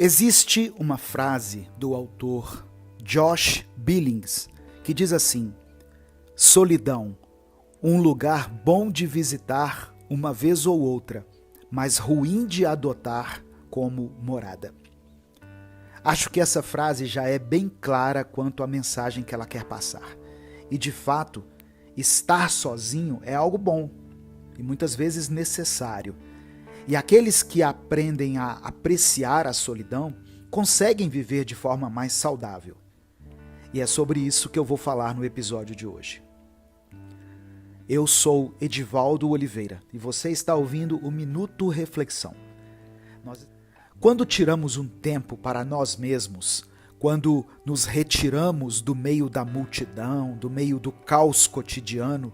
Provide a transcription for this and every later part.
Existe uma frase do autor Josh Billings que diz assim: solidão, um lugar bom de visitar uma vez ou outra, mas ruim de adotar como morada. Acho que essa frase já é bem clara quanto à mensagem que ela quer passar. E de fato, estar sozinho é algo bom e muitas vezes necessário. E aqueles que aprendem a apreciar a solidão conseguem viver de forma mais saudável. E é sobre isso que eu vou falar no episódio de hoje. Eu sou Edivaldo Oliveira e você está ouvindo o Minuto Reflexão. Quando tiramos um tempo para nós mesmos, quando nos retiramos do meio da multidão, do meio do caos cotidiano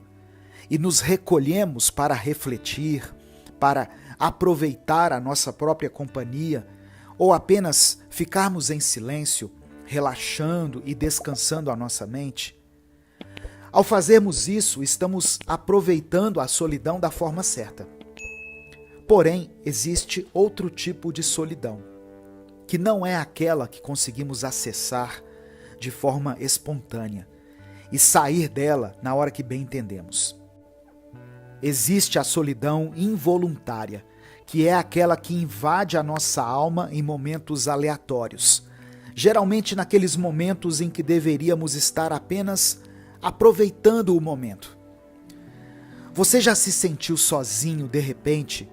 e nos recolhemos para refletir, para aproveitar a nossa própria companhia ou apenas ficarmos em silêncio, relaxando e descansando a nossa mente, ao fazermos isso, estamos aproveitando a solidão da forma certa. Porém, existe outro tipo de solidão, que não é aquela que conseguimos acessar de forma espontânea e sair dela na hora que bem entendemos. Existe a solidão involuntária, que é aquela que invade a nossa alma em momentos aleatórios, geralmente naqueles momentos em que deveríamos estar apenas aproveitando o momento. Você já se sentiu sozinho de repente,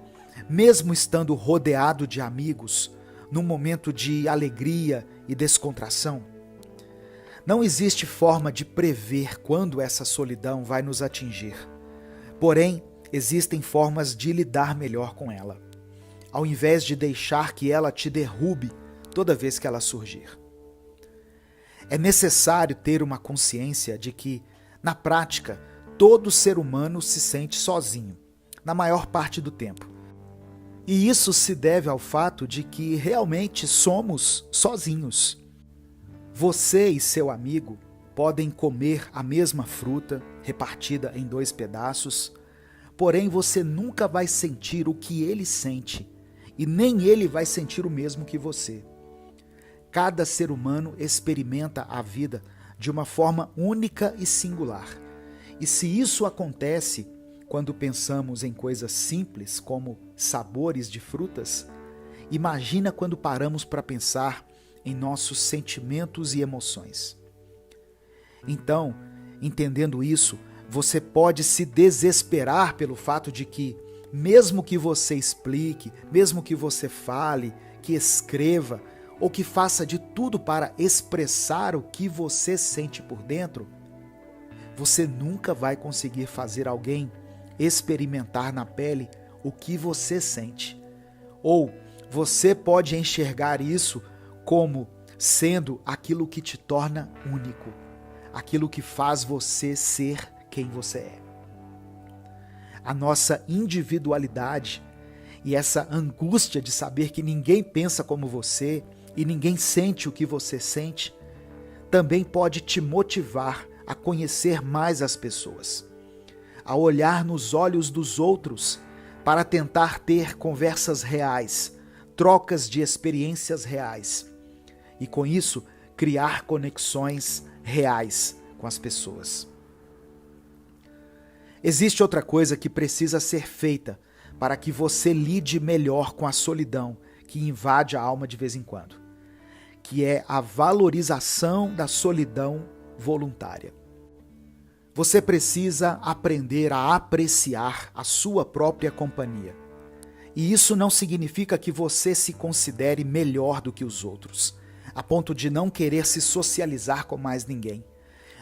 mesmo estando rodeado de amigos, num momento de alegria e descontração? Não existe forma de prever quando essa solidão vai nos atingir. Porém, existem formas de lidar melhor com ela, ao invés de deixar que ela te derrube toda vez que ela surgir. É necessário ter uma consciência de que, na prática, todo ser humano se sente sozinho, na maior parte do tempo. E isso se deve ao fato de que realmente somos sozinhos. Você e seu amigo podem comer a mesma fruta, repartida em 2 pedaços, porém você nunca vai sentir o que ele sente, e nem ele vai sentir o mesmo que você. Cada ser humano experimenta a vida de uma forma única e singular. E se isso acontece quando pensamos em coisas simples como sabores de frutas, imagina quando paramos para pensar em nossos sentimentos e emoções. Então, entendendo isso, você pode se desesperar pelo fato de que, mesmo que você explique, mesmo que você fale, que escreva, ou que faça de tudo para expressar o que você sente por dentro, você nunca vai conseguir fazer alguém experimentar na pele o que você sente. Ou você pode enxergar isso como sendo aquilo que te torna único, aquilo que faz você ser quem você é. A nossa individualidade e essa angústia de saber que ninguém pensa como você e ninguém sente o que você sente, também pode te motivar a conhecer mais as pessoas, a olhar nos olhos dos outros para tentar ter conversas reais, trocas de experiências reais e, com isso, criar conexões reais com as pessoas. Existe outra coisa que precisa ser feita para que você lide melhor com a solidão que invade a alma de vez em quando, que é a valorização da solidão voluntária. Você precisa aprender a apreciar a sua própria companhia. E isso não significa que você se considere melhor do que os outros, a ponto de não querer se socializar com mais ninguém,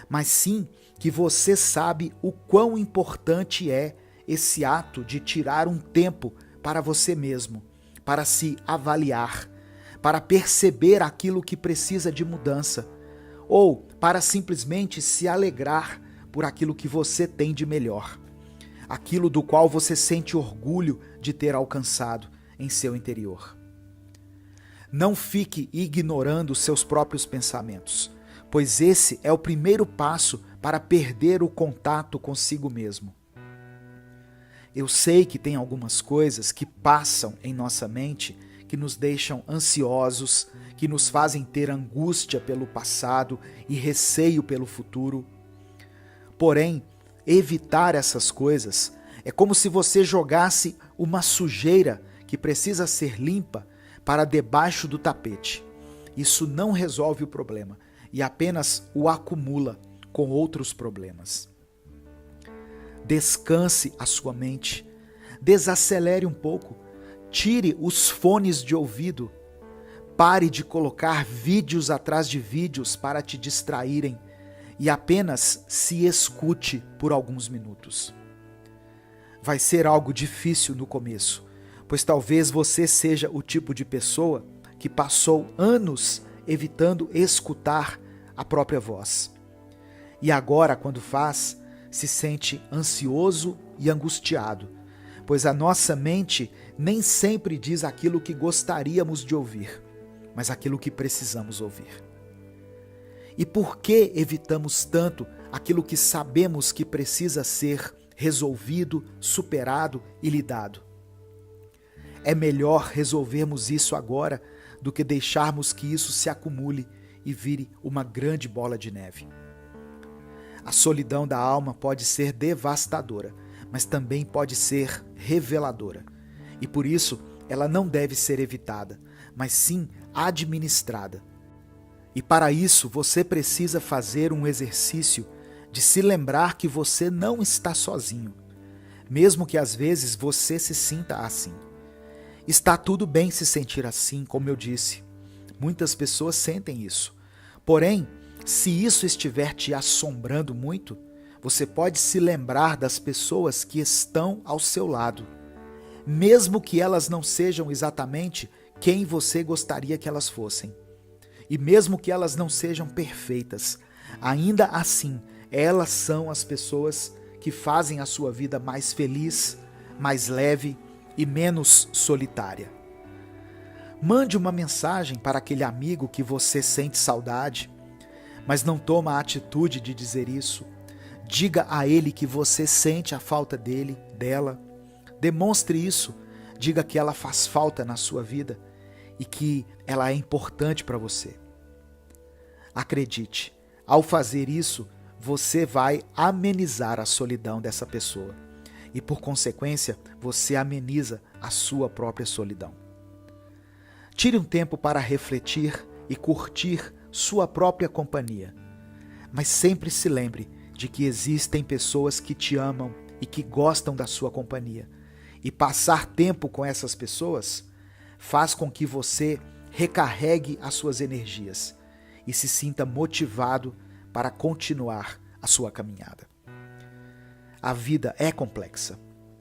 mas sim que você sabe o quão importante é esse ato de tirar um tempo para você mesmo, para se avaliar, para perceber aquilo que precisa de mudança, ou para simplesmente se alegrar por aquilo que você tem de melhor, aquilo do qual você sente orgulho de ter alcançado em seu interior. Não fique ignorando seus próprios pensamentos, pois esse é o primeiro passo para perder o contato consigo mesmo. Eu sei que tem algumas coisas que passam em nossa mente que nos deixam ansiosos, que nos fazem ter angústia pelo passado e receio pelo futuro. Porém, evitar essas coisas é como se você jogasse uma sujeira que precisa ser limpa para debaixo do tapete. Isso não resolve o problema e apenas o acumula com outros problemas. Descanse a sua mente, desacelere um pouco, tire os fones de ouvido, pare de colocar vídeos atrás de vídeos para te distraírem e apenas se escute por alguns minutos. Vai ser algo difícil no começo, pois talvez você seja o tipo de pessoa que passou anos evitando escutar a própria voz. E agora, quando faz, se sente ansioso e angustiado, pois a nossa mente nem sempre diz aquilo que gostaríamos de ouvir, mas aquilo que precisamos ouvir. E por que evitamos tanto aquilo que sabemos que precisa ser resolvido, superado e lidado? É melhor resolvermos isso agora do que deixarmos que isso se acumule e vire uma grande bola de neve. A solidão da alma pode ser devastadora, mas também pode ser reveladora. E por isso, ela não deve ser evitada, mas sim administrada. E para isso, você precisa fazer um exercício de se lembrar que você não está sozinho, mesmo que às vezes você se sinta assim. Está tudo bem se sentir assim, como eu disse. Muitas pessoas sentem isso. Porém, se isso estiver te assombrando muito, você pode se lembrar das pessoas que estão ao seu lado, mesmo que elas não sejam exatamente quem você gostaria que elas fossem. E mesmo que elas não sejam perfeitas, ainda assim, elas são as pessoas que fazem a sua vida mais feliz, mais leve e menos solitária. Mande uma mensagem para aquele amigo que você sente saudade, mas não toma a atitude de dizer isso. Diga a ele que você sente a falta dele, dela. Demonstre isso. Diga que ela faz falta na sua vida e que ela é importante para você. Acredite, ao fazer isso, você vai amenizar a solidão dessa pessoa. E por consequência, você ameniza a sua própria solidão. Tire um tempo para refletir e curtir sua própria companhia. Mas sempre se lembre de que existem pessoas que te amam e que gostam da sua companhia. E passar tempo com essas pessoas faz com que você recarregue as suas energias e se sinta motivado para continuar a sua caminhada. A vida é complexa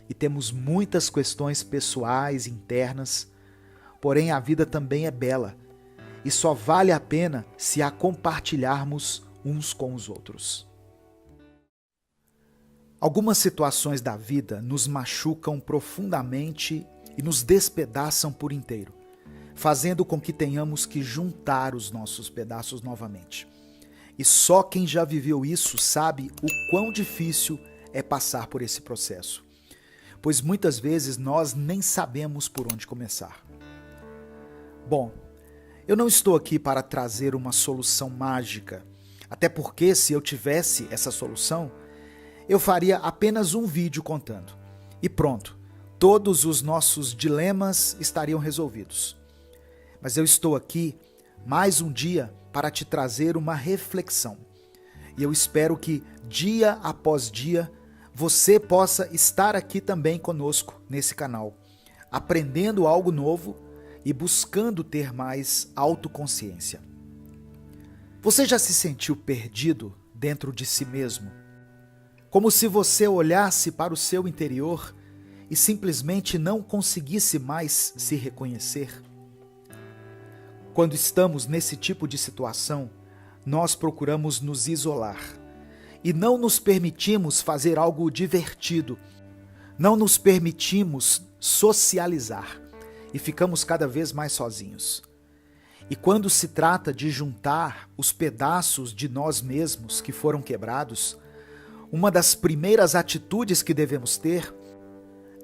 e temos muitas questões pessoais, internas, porém a vida também é bela e só vale a pena se a compartilharmos uns com os outros. Algumas situações da vida nos machucam profundamente e nos despedaçam por inteiro, fazendo com que tenhamos que juntar os nossos pedaços novamente. E só quem já viveu isso sabe o quão difícil é passar por esse processo, pois muitas vezes nós nem sabemos por onde começar. Bom, eu não estou aqui para trazer uma solução mágica, até porque se eu tivesse essa solução, eu faria apenas um vídeo contando. E pronto, todos os nossos dilemas estariam resolvidos. Mas eu estou aqui mais um dia para te trazer uma reflexão. E eu espero que dia após dia você possa estar aqui também conosco nesse canal, aprendendo algo novo e buscando ter mais autoconsciência. Você já se sentiu perdido dentro de si mesmo? Como se você olhasse para o seu interior e simplesmente não conseguisse mais se reconhecer? Quando estamos nesse tipo de situação, nós procuramos nos isolar e não nos permitimos fazer algo divertido, não nos permitimos socializar e ficamos cada vez mais sozinhos. E quando se trata de juntar os pedaços de nós mesmos que foram quebrados, uma das primeiras atitudes que devemos ter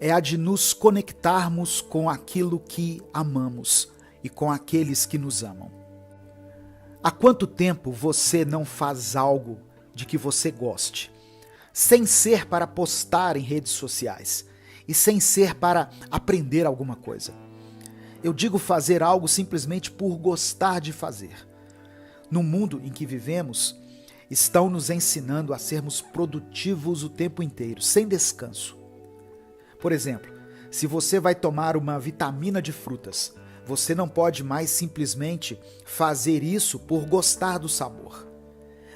é a de nos conectarmos com aquilo que amamos e com aqueles que nos amam. Há quanto tempo você não faz algo de que você goste, sem ser para postar em redes sociais e sem ser para aprender alguma coisa? Eu digo fazer algo simplesmente por gostar de fazer. No mundo em que vivemos, estão nos ensinando a sermos produtivos o tempo inteiro, sem descanso. Por exemplo, se você vai tomar uma vitamina de frutas, você não pode mais simplesmente fazer isso por gostar do sabor.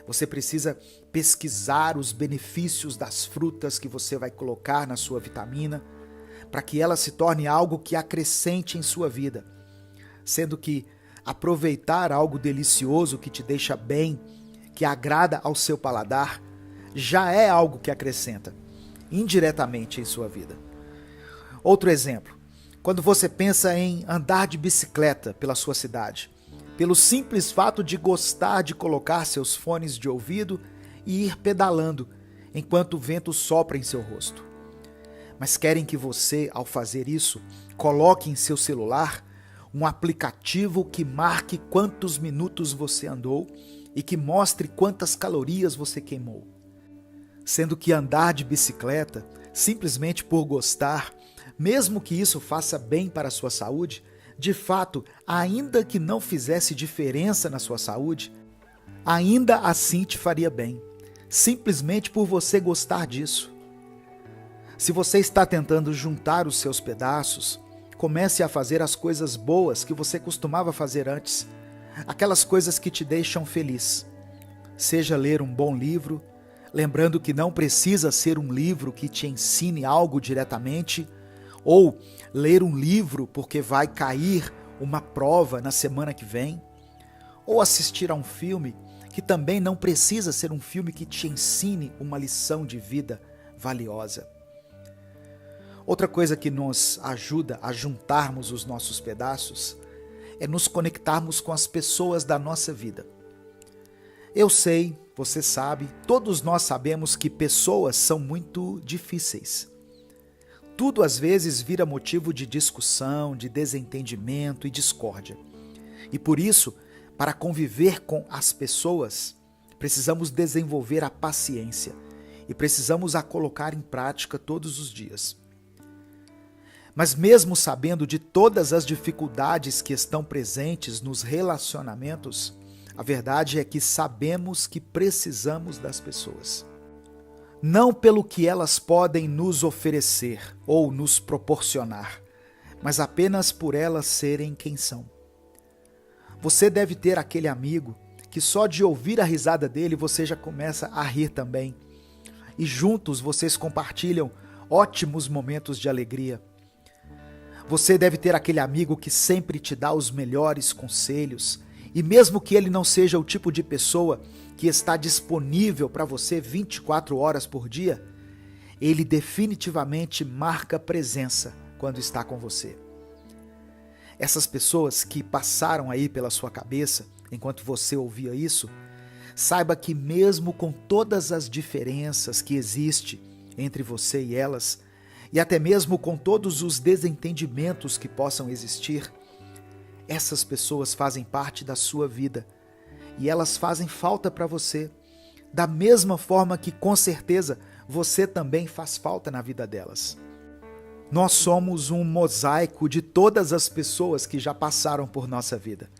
Você precisa pesquisar os benefícios das frutas que você vai colocar na sua vitamina, para que ela se torne algo que acrescente em sua vida. Sendo que aproveitar algo delicioso que te deixa bem, que agrada ao seu paladar, já é algo que acrescenta indiretamente em sua vida. Outro exemplo, quando você pensa em andar de bicicleta pela sua cidade, pelo simples fato de gostar de colocar seus fones de ouvido e ir pedalando enquanto o vento sopra em seu rosto. Mas querem que você, ao fazer isso, coloque em seu celular um aplicativo que marque quantos minutos você andou e que mostre quantas calorias você queimou. Sendo que andar de bicicleta, simplesmente por gostar, mesmo que isso faça bem para a sua saúde, de fato, ainda que não fizesse diferença na sua saúde, ainda assim te faria bem, simplesmente por você gostar disso. Se você está tentando juntar os seus pedaços, comece a fazer as coisas boas que você costumava fazer antes, aquelas coisas que te deixam feliz. Seja ler um bom livro, lembrando que não precisa ser um livro que te ensine algo diretamente, ou ler um livro porque vai cair uma prova na semana que vem, ou assistir a um filme que também não precisa ser um filme que te ensine uma lição de vida valiosa. Outra coisa que nos ajuda a juntarmos os nossos pedaços é nos conectarmos com as pessoas da nossa vida. Eu sei, você sabe, todos nós sabemos que pessoas são muito difíceis. Tudo às vezes vira motivo de discussão, de desentendimento e discórdia. E por isso, para conviver com as pessoas, precisamos desenvolver a paciência e precisamos a colocar em prática todos os dias. Mas mesmo sabendo de todas as dificuldades que estão presentes nos relacionamentos, a verdade é que sabemos que precisamos das pessoas. Não pelo que elas podem nos oferecer ou nos proporcionar, mas apenas por elas serem quem são. Você deve ter aquele amigo que só de ouvir a risada dele você já começa a rir também. E juntos vocês compartilham ótimos momentos de alegria. Você deve ter aquele amigo que sempre te dá os melhores conselhos, e mesmo que ele não seja o tipo de pessoa que está disponível para você 24 horas por dia, ele definitivamente marca presença quando está com você. Essas pessoas que passaram aí pela sua cabeça enquanto você ouvia isso, saiba que mesmo com todas as diferenças que existem entre você e elas, e até mesmo com todos os desentendimentos que possam existir, essas pessoas fazem parte da sua vida e elas fazem falta para você, da mesma forma que com certeza você também faz falta na vida delas. Nós somos um mosaico de todas as pessoas que já passaram por nossa vida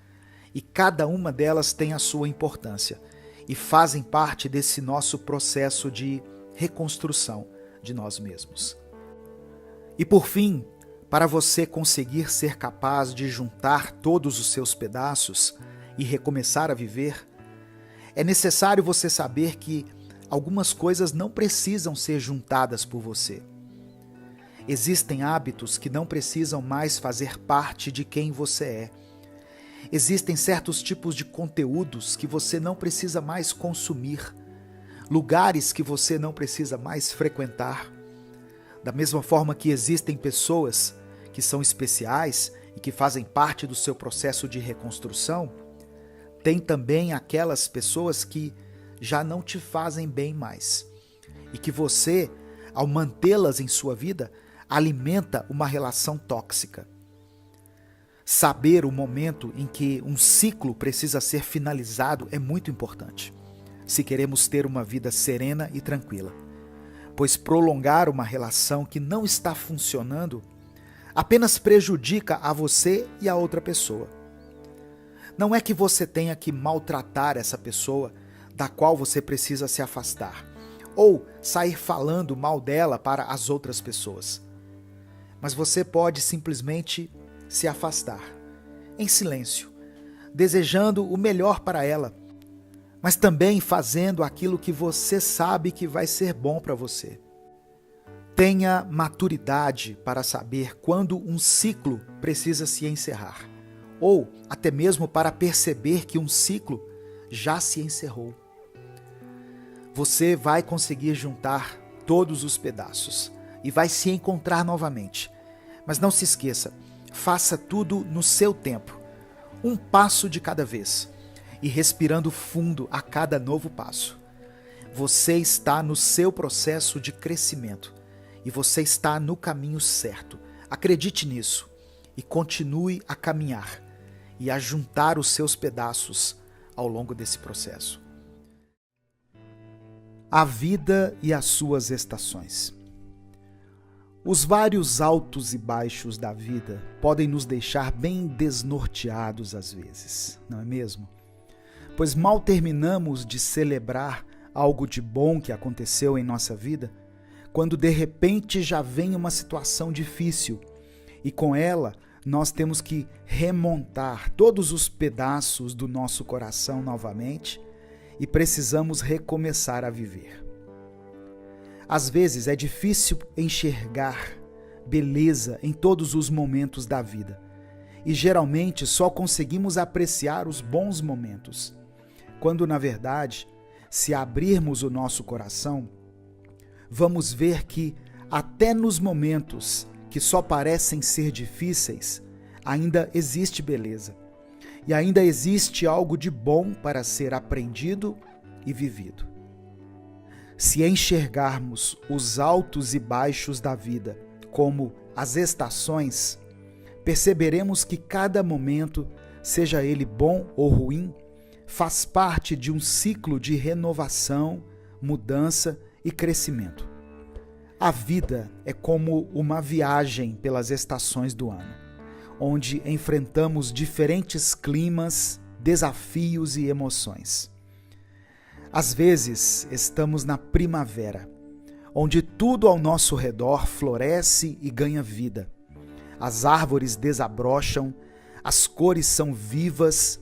e cada uma delas tem a sua importância e fazem parte desse nosso processo de reconstrução de nós mesmos. E por fim, para você conseguir ser capaz de juntar todos os seus pedaços e recomeçar a viver, é necessário você saber que algumas coisas não precisam ser juntadas por você. Existem hábitos que não precisam mais fazer parte de quem você é. Existem certos tipos de conteúdos que você não precisa mais consumir, lugares que você não precisa mais frequentar. Da mesma forma que existem pessoas que são especiais e que fazem parte do seu processo de reconstrução, tem também aquelas pessoas que já não te fazem bem mais e que você, ao mantê-las em sua vida, alimenta uma relação tóxica. Saber o momento em que um ciclo precisa ser finalizado é muito importante, se queremos ter uma vida serena e tranquila, pois prolongar uma relação que não está funcionando apenas prejudica a você e a outra pessoa. Não é que você tenha que maltratar essa pessoa da qual você precisa se afastar, ou sair falando mal dela para as outras pessoas. Mas você pode simplesmente se afastar, em silêncio, desejando o melhor para ela, mas também fazendo aquilo que você sabe que vai ser bom para você. Tenha maturidade para saber quando um ciclo precisa se encerrar, ou até mesmo para perceber que um ciclo já se encerrou. Você vai conseguir juntar todos os pedaços e vai se encontrar novamente. Mas não se esqueça, faça tudo no seu tempo, um passo de cada vez e respirando fundo a cada novo passo. Você está no seu processo de crescimento e você está no caminho certo. Acredite nisso e continue a caminhar e a juntar os seus pedaços ao longo desse processo. A vida e as suas estações. Os vários altos e baixos da vida podem nos deixar bem desnorteados às vezes, não é mesmo? Pois mal terminamos de celebrar algo de bom que aconteceu em nossa vida, quando de repente já vem uma situação difícil e com ela nós temos que remontar todos os pedaços do nosso coração novamente e precisamos recomeçar a viver. Às vezes é difícil enxergar beleza em todos os momentos da vida e geralmente só conseguimos apreciar os bons momentos, quando na verdade, se abrirmos o nosso coração, vamos ver que até nos momentos que só parecem ser difíceis, ainda existe beleza. E ainda existe algo de bom para ser aprendido e vivido. Se enxergarmos os altos e baixos da vida como as estações, perceberemos que cada momento, seja ele bom ou ruim, faz parte de um ciclo de renovação, mudança e crescimento. A vida é como uma viagem pelas estações do ano, onde enfrentamos diferentes climas, desafios e emoções. Às vezes, estamos na primavera, onde tudo ao nosso redor floresce e ganha vida. As árvores desabrocham, as cores são vivas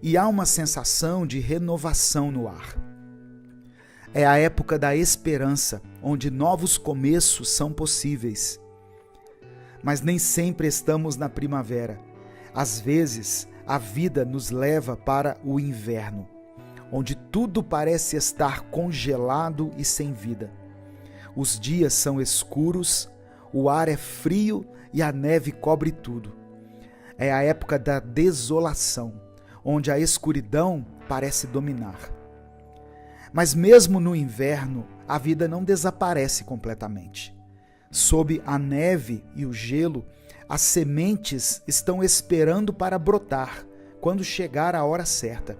e há uma sensação de renovação no ar. É a época da esperança, onde novos começos são possíveis. Mas nem sempre estamos na primavera. Às vezes, a vida nos leva para o inverno, onde tudo parece estar congelado e sem vida. Os dias são escuros, o ar é frio e a neve cobre tudo. É a época da desolação, onde a escuridão parece dominar. Mas mesmo no inverno, a vida não desaparece completamente. Sob a neve e o gelo, as sementes estão esperando para brotar quando chegar a hora certa.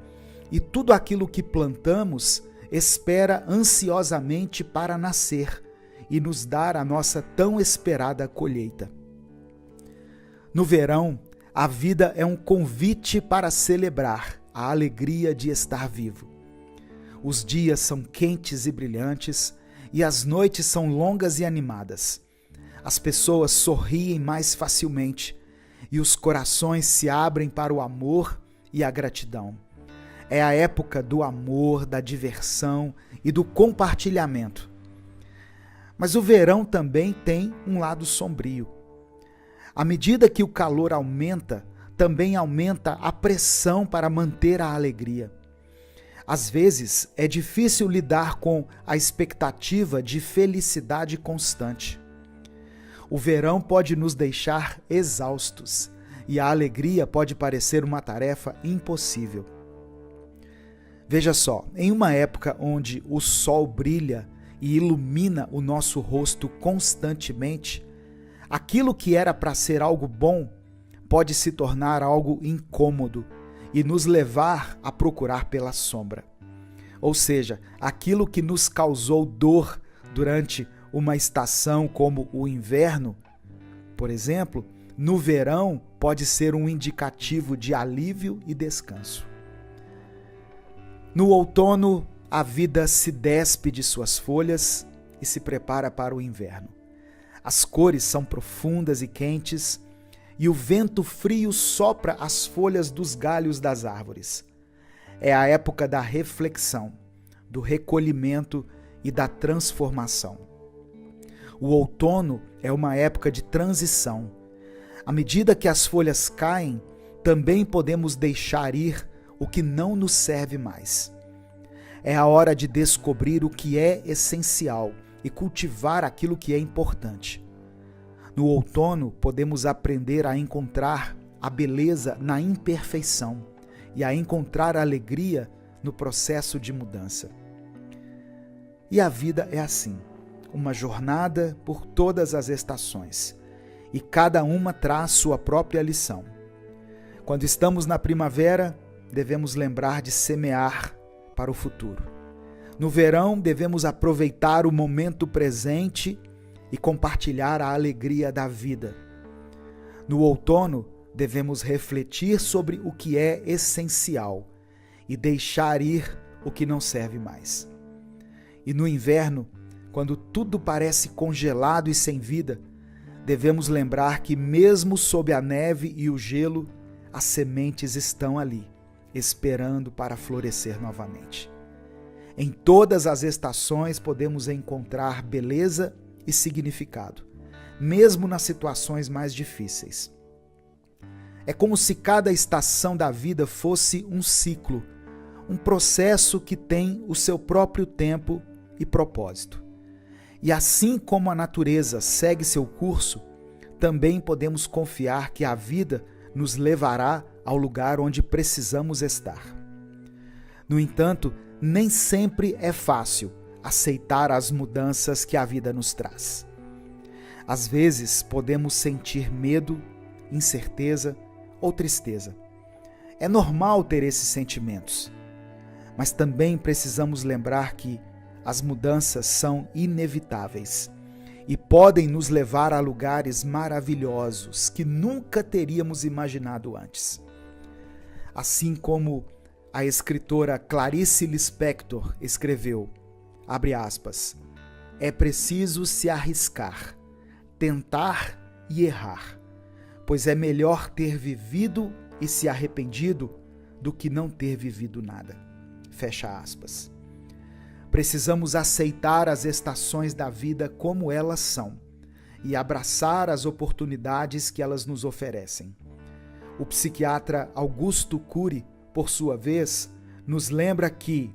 E tudo aquilo que plantamos espera ansiosamente para nascer e nos dar a nossa tão esperada colheita. No verão, a vida é um convite para celebrar a alegria de estar vivo. Os dias são quentes e brilhantes e as noites são longas e animadas. As pessoas sorriem mais facilmente e os corações se abrem para o amor e a gratidão. É a época do amor, da diversão e do compartilhamento. Mas o verão também tem um lado sombrio. À medida que o calor aumenta, também aumenta a pressão para manter a alegria. Às vezes, é difícil lidar com a expectativa de felicidade constante. O verão pode nos deixar exaustos e a alegria pode parecer uma tarefa impossível. Veja só, em uma época onde o sol brilha e ilumina o nosso rosto constantemente, Aquilo que era para ser algo bom pode se tornar algo incômodo e nos levar a procurar pela sombra. Ou seja, aquilo que nos causou dor durante uma estação como o inverno, por exemplo, no verão pode ser um indicativo de alívio e descanso. No outono, a vida se despe de suas folhas e se prepara para o inverno. As cores são profundas e quentes, e o vento frio sopra as folhas dos galhos das árvores. É a época da reflexão, do recolhimento e da transformação. O outono é uma época de transição. À medida que as folhas caem, também podemos deixar ir o que não nos serve mais. É a hora de descobrir o que é essencial e cultivar aquilo que é importante. No outono, podemos aprender a encontrar a beleza na imperfeição e a encontrar a alegria no processo de mudança. E a vida é assim, uma jornada por todas as estações, e cada uma traz sua própria lição. Quando estamos na primavera, devemos lembrar de semear para o futuro. No verão, devemos aproveitar o momento presente e compartilhar a alegria da vida. No outono, devemos refletir sobre o que é essencial e deixar ir o que não serve mais. E no inverno, quando tudo parece congelado e sem vida, devemos lembrar que mesmo sob a neve e o gelo, as sementes estão ali, esperando para florescer novamente. Em todas as estações podemos encontrar beleza e significado, mesmo nas situações mais difíceis. É como se cada estação da vida fosse um ciclo, um processo que tem o seu próprio tempo e propósito. E assim como a natureza segue seu curso, também podemos confiar que a vida nos levará ao lugar onde precisamos estar. No entanto, nem sempre é fácil aceitar as mudanças que a vida nos traz. Às vezes, podemos sentir medo, incerteza ou tristeza. É normal ter esses sentimentos, mas também precisamos lembrar que as mudanças são inevitáveis e podem nos levar a lugares maravilhosos que nunca teríamos imaginado antes. Assim como a escritora Clarice Lispector escreveu, abre aspas, é preciso se arriscar, tentar e errar, pois é melhor ter vivido e se arrependido do que não ter vivido nada. Fecha aspas. Precisamos aceitar as estações da vida como elas são e abraçar as oportunidades que elas nos oferecem. O psiquiatra Augusto Cury, por sua vez, nos lembra que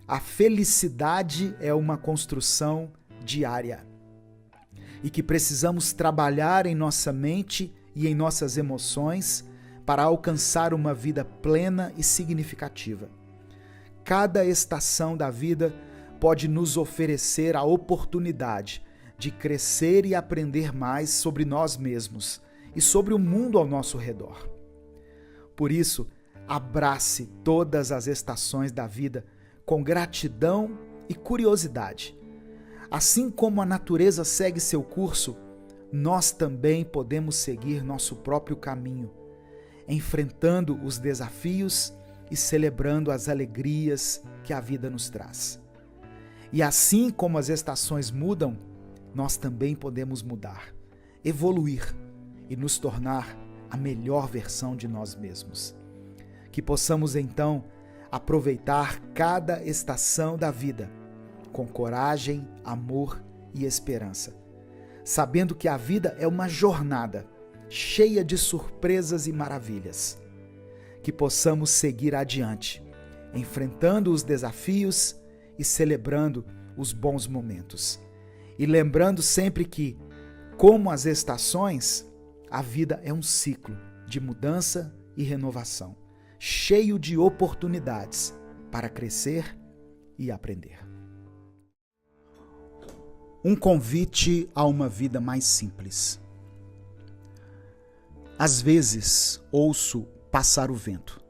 a felicidade é uma construção diária e que precisamos trabalhar em nossa mente e em nossas emoções para alcançar uma vida plena e significativa. Cada estação da vida pode nos oferecer a oportunidade de crescer e aprender mais sobre nós mesmos e sobre o mundo ao nosso redor. Por isso, abrace todas as estações da vida com gratidão e curiosidade. Assim como a natureza segue seu curso, nós também podemos seguir nosso próprio caminho, enfrentando os desafios e celebrando as alegrias que a vida nos traz. E assim como as estações mudam, nós também podemos mudar, evoluir e nos tornar a melhor versão de nós mesmos. Que possamos então aproveitar cada estação da vida com coragem, amor e esperança, sabendo que a vida é uma jornada cheia de surpresas e maravilhas. Que possamos seguir adiante, enfrentando os desafios e celebrando os bons momentos. E lembrando sempre que, como as estações, a vida é um ciclo de mudança e renovação, cheio de oportunidades para crescer e aprender. Um convite a uma vida mais simples. Às vezes, ouço passar o vento.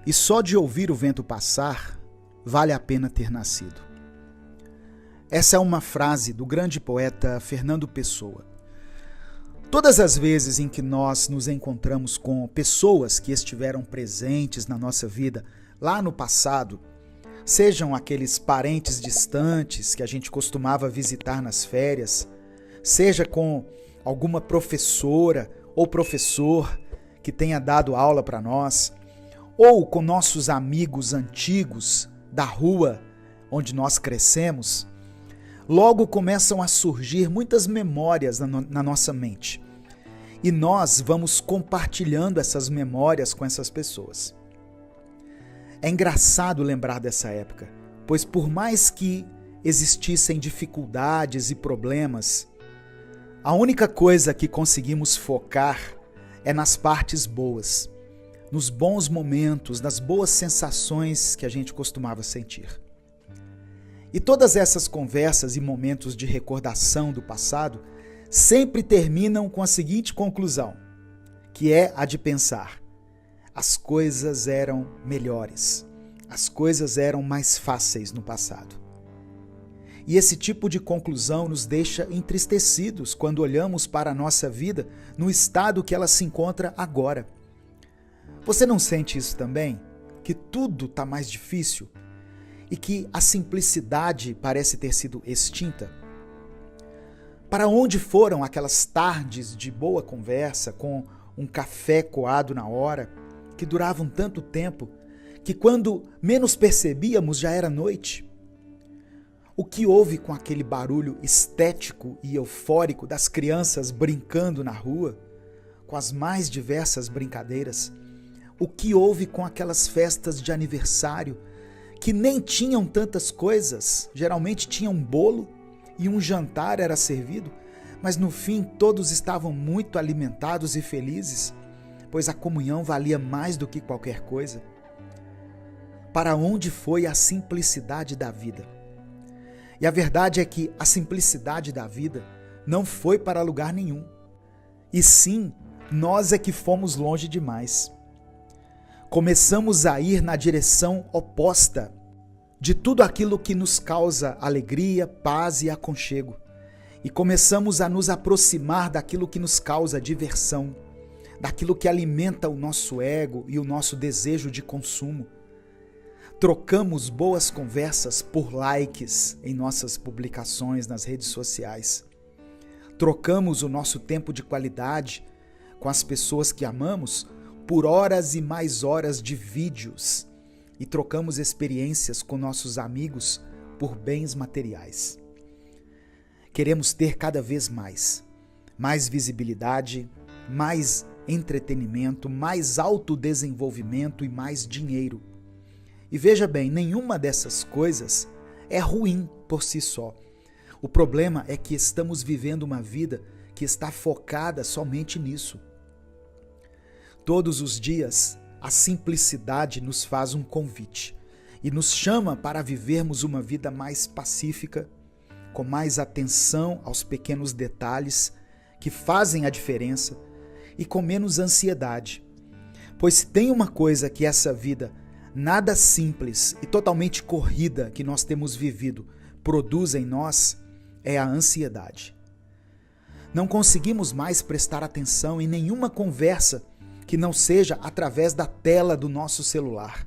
E só de ouvir o vento passar, vale a pena ter nascido. Essa é uma frase do grande poeta Fernando Pessoa. Todas as vezes em que nós nos encontramos com pessoas que estiveram presentes na nossa vida lá no passado, sejam aqueles parentes distantes que a gente costumava visitar nas férias, seja com alguma professora ou professor que tenha dado aula para nós, ou com nossos amigos antigos da rua onde nós crescemos, logo começam a surgir muitas memórias na nossa mente. E nós vamos compartilhando essas memórias com essas pessoas. É engraçado lembrar dessa época, pois por mais que existissem dificuldades e problemas, a única coisa que conseguimos focar é nas partes boas, nos bons momentos, nas boas sensações que a gente costumava sentir. E todas essas conversas e momentos de recordação do passado sempre terminam com a seguinte conclusão, que é a de pensar: as coisas eram melhores, as coisas eram mais fáceis no passado. E esse tipo de conclusão nos deixa entristecidos quando olhamos para a nossa vida no estado que ela se encontra agora. Você não sente isso também? Que tudo está mais difícil? E que a simplicidade parece ter sido extinta? Para onde foram aquelas tardes de boa conversa, com um café coado na hora, que duravam tanto tempo, que quando menos percebíamos já era noite? O que houve com aquele barulho estético e eufórico das crianças brincando na rua, com as mais diversas brincadeiras? O que houve com aquelas festas de aniversário que nem tinham tantas coisas, geralmente tinha um bolo e um jantar era servido, mas no fim todos estavam muito alimentados e felizes, pois a comunhão valia mais do que qualquer coisa? Para onde foi a simplicidade da vida? E a verdade é que a simplicidade da vida não foi para lugar nenhum. E sim, nós é que fomos longe demais. Começamos a ir na direção oposta de tudo aquilo que nos causa alegria, paz e aconchego. E começamos a nos aproximar daquilo que nos causa diversão, daquilo que alimenta o nosso ego e o nosso desejo de consumo. Trocamos boas conversas por likes em nossas publicações nas redes sociais. Trocamos o nosso tempo de qualidade com as pessoas que amamos por horas e mais horas de vídeos. E trocamos experiências com nossos amigos por bens materiais. Queremos ter cada vez mais visibilidade, mais entretenimento, mais autodesenvolvimento e mais dinheiro. E veja bem, nenhuma dessas coisas é ruim por si só. O problema é que estamos vivendo uma vida que está focada somente nisso. Todos os dias, a simplicidade nos faz um convite e nos chama para vivermos uma vida mais pacífica, com mais atenção aos pequenos detalhes que fazem a diferença e com menos ansiedade. Pois se tem uma coisa que essa vida nada simples e totalmente corrida que nós temos vivido produz em nós, é a ansiedade. Não conseguimos mais prestar atenção em nenhuma conversa que não seja através da tela do nosso celular.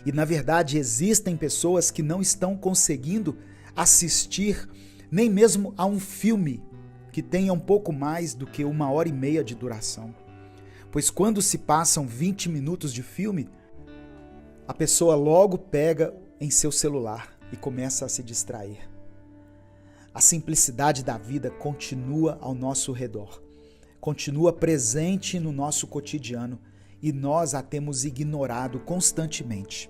E na verdade existem pessoas que não estão conseguindo assistir nem mesmo a um filme que tenha um pouco mais do que 1h30 de duração. Pois quando se passam 20 minutos de filme, a pessoa logo pega em seu celular e começa a se distrair. A simplicidade da vida continua ao nosso redor, continua presente no nosso cotidiano e nós a temos ignorado constantemente.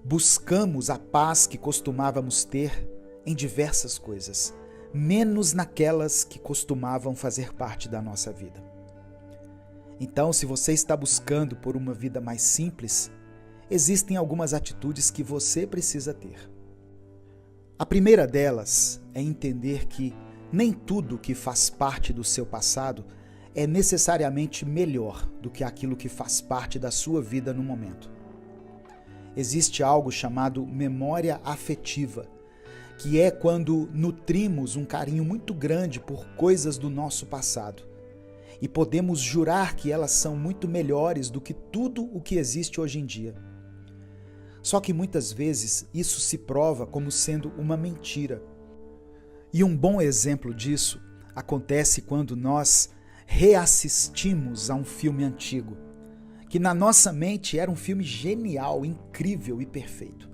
Buscamos a paz que costumávamos ter em diversas coisas, menos naquelas que costumavam fazer parte da nossa vida. Então, se você está buscando por uma vida mais simples, existem algumas atitudes que você precisa ter. A primeira delas é entender que nem tudo que faz parte do seu passado é necessariamente melhor do que aquilo que faz parte da sua vida no momento. Existe algo chamado memória afetiva, que é quando nutrimos um carinho muito grande por coisas do nosso passado e podemos jurar que elas são muito melhores do que tudo o que existe hoje em dia. Só que muitas vezes isso se prova como sendo uma mentira. E um bom exemplo disso acontece quando nós reassistimos a um filme antigo, que na nossa mente era um filme genial, incrível e perfeito.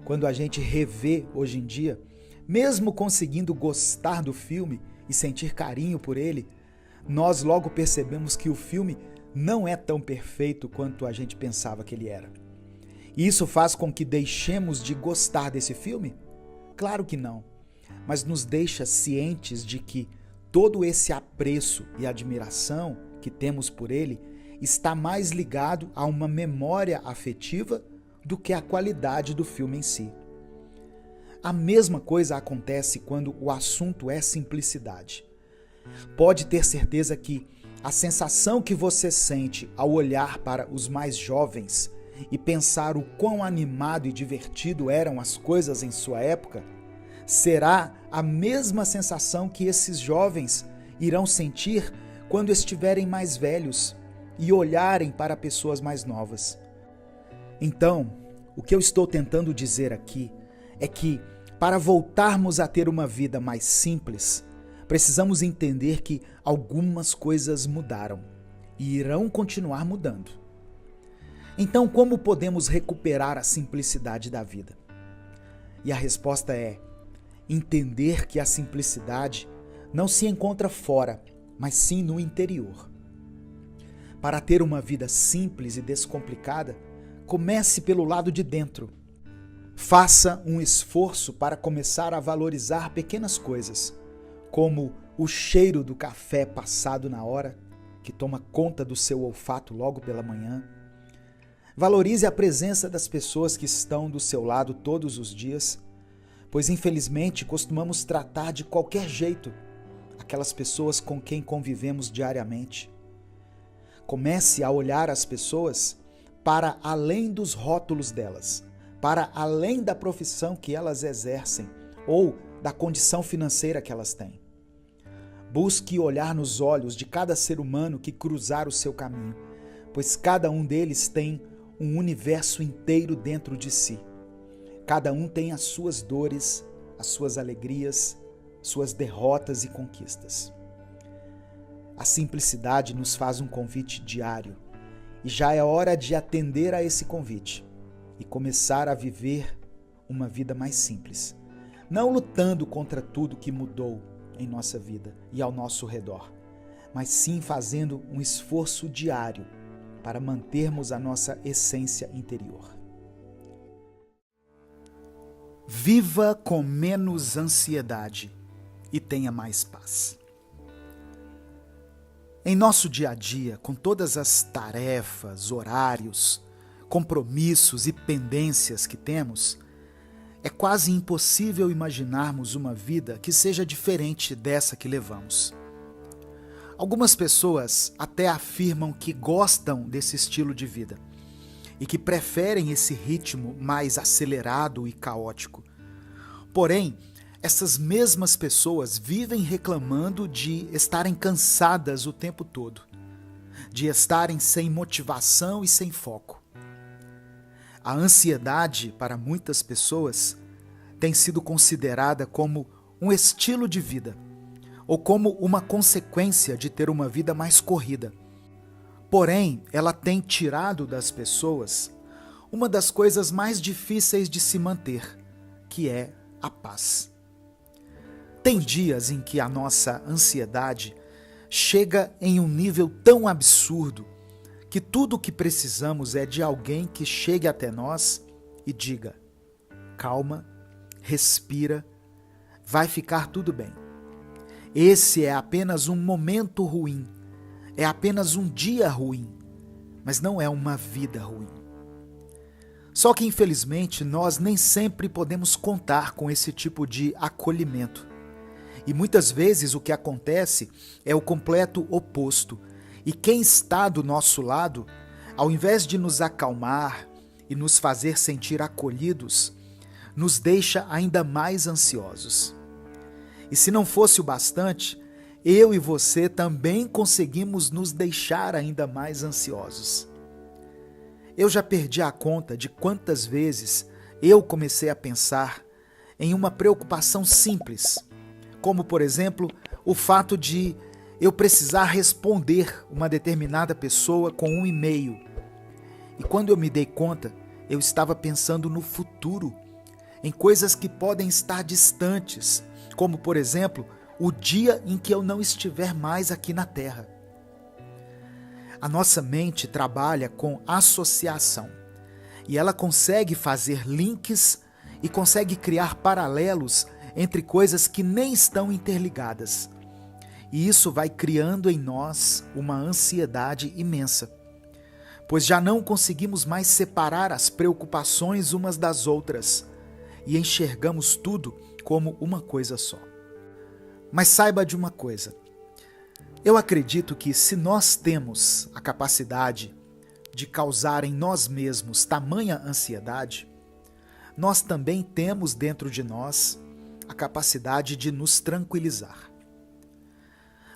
Quando a gente revê hoje em dia, mesmo conseguindo gostar do filme e sentir carinho por ele, nós logo percebemos que o filme não é tão perfeito quanto a gente pensava que ele era. E isso faz com que deixemos de gostar desse filme? Claro que não, mas nos deixa cientes de que todo esse apreço e admiração que temos por ele está mais ligado a uma memória afetiva do que a qualidade do filme em si. A mesma coisa acontece quando o assunto é simplicidade. Pode ter certeza que a sensação que você sente ao olhar para os mais jovens e pensar o quão animado e divertido eram as coisas em sua época, será a mesma sensação que esses jovens irão sentir quando estiverem mais velhos e olharem para pessoas mais novas. Então, o que eu estou tentando dizer aqui é que, para voltarmos a ter uma vida mais simples, precisamos entender que algumas coisas mudaram e irão continuar mudando. Então, como podemos recuperar a simplicidade da vida? E a resposta é entender que a simplicidade não se encontra fora, mas sim no interior. Para ter uma vida simples e descomplicada, comece pelo lado de dentro. Faça um esforço para começar a valorizar pequenas coisas, como o cheiro do café passado na hora, que toma conta do seu olfato logo pela manhã. Valorize a presença das pessoas que estão do seu lado todos os dias, pois infelizmente costumamos tratar de qualquer jeito aquelas pessoas com quem convivemos diariamente. Comece a olhar as pessoas para além dos rótulos delas, para além da profissão que elas exercem ou da condição financeira que elas têm. Busque olhar nos olhos de cada ser humano que cruzar o seu caminho, pois cada um deles tem um universo inteiro dentro de si. Cada um tem as suas dores, as suas alegrias, suas derrotas e conquistas. A simplicidade nos faz um convite diário e já é hora de atender a esse convite e começar a viver uma vida mais simples, não lutando contra tudo que mudou em nossa vida e ao nosso redor, mas sim fazendo um esforço diário para mantermos a nossa essência interior. Viva com menos ansiedade e tenha mais paz. Em nosso dia a dia, com todas as tarefas, horários, compromissos e pendências que temos, é quase impossível imaginarmos uma vida que seja diferente dessa que levamos. Algumas pessoas até afirmam que gostam desse estilo de vida e que preferem esse ritmo mais acelerado e caótico. Porém, essas mesmas pessoas vivem reclamando de estarem cansadas o tempo todo, de estarem sem motivação e sem foco. A ansiedade, para muitas pessoas, tem sido considerada como um estilo de vida, ou como uma consequência de ter uma vida mais corrida. Porém, ela tem tirado das pessoas uma das coisas mais difíceis de se manter, que é a paz. Tem dias em que a nossa ansiedade chega em um nível tão absurdo que tudo o que precisamos é de alguém que chegue até nós e diga: calma, respira, vai ficar tudo bem. Esse é apenas um momento ruim, é apenas um dia ruim, mas não é uma vida ruim. Só que, infelizmente, nós nem sempre podemos contar com esse tipo de acolhimento. E muitas vezes o que acontece é o completo oposto. E quem está do nosso lado, ao invés de nos acalmar e nos fazer sentir acolhidos, nos deixa ainda mais ansiosos. E se não fosse o bastante, eu e você também conseguimos nos deixar ainda mais ansiosos. Eu já perdi a conta de quantas vezes eu comecei a pensar em uma preocupação simples, como, por exemplo, o fato de eu precisar responder uma determinada pessoa com um e-mail. E quando eu me dei conta, eu estava pensando no futuro, em coisas que podem estar distantes, como, por exemplo, o dia em que eu não estiver mais aqui na Terra. A nossa mente trabalha com associação e ela consegue fazer links e consegue criar paralelos entre coisas que nem estão interligadas. E isso vai criando em nós uma ansiedade imensa, pois já não conseguimos mais separar as preocupações umas das outras e enxergamos tudo como uma coisa só. Mas saiba de uma coisa, eu acredito que se nós temos a capacidade de causar em nós mesmos tamanha ansiedade, nós também temos dentro de nós a capacidade de nos tranquilizar.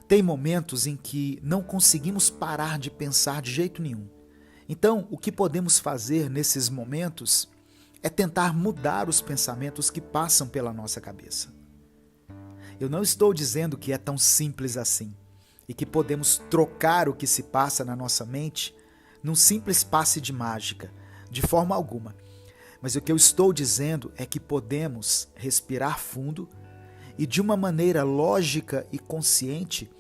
Tem momentos em que não conseguimos parar de pensar de jeito nenhum. Então, o que podemos fazer nesses momentos é tentar mudar os pensamentos que passam pela nossa cabeça. Eu não estou dizendo que é tão simples assim e que podemos trocar o que se passa na nossa mente num simples passe de mágica, de forma alguma. Mas o que eu estou dizendo é que podemos respirar fundo e, de uma maneira lógica e consciente,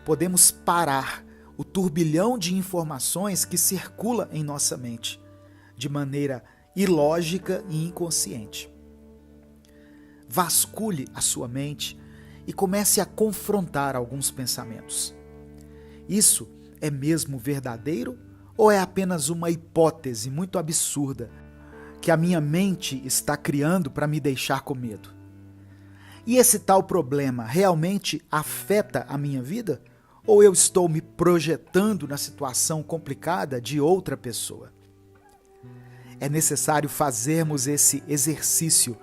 podemos parar o turbilhão de informações que circula em nossa mente, de maneira ilógica e inconsciente. Vasculhe a sua mente e comece a confrontar alguns pensamentos. Isso é mesmo verdadeiro ou é apenas uma hipótese muito absurda que a minha mente está criando para me deixar com medo? E esse tal problema realmente afeta a minha vida? Ou eu estou me projetando na situação complicada de outra pessoa? É necessário fazermos esse exercício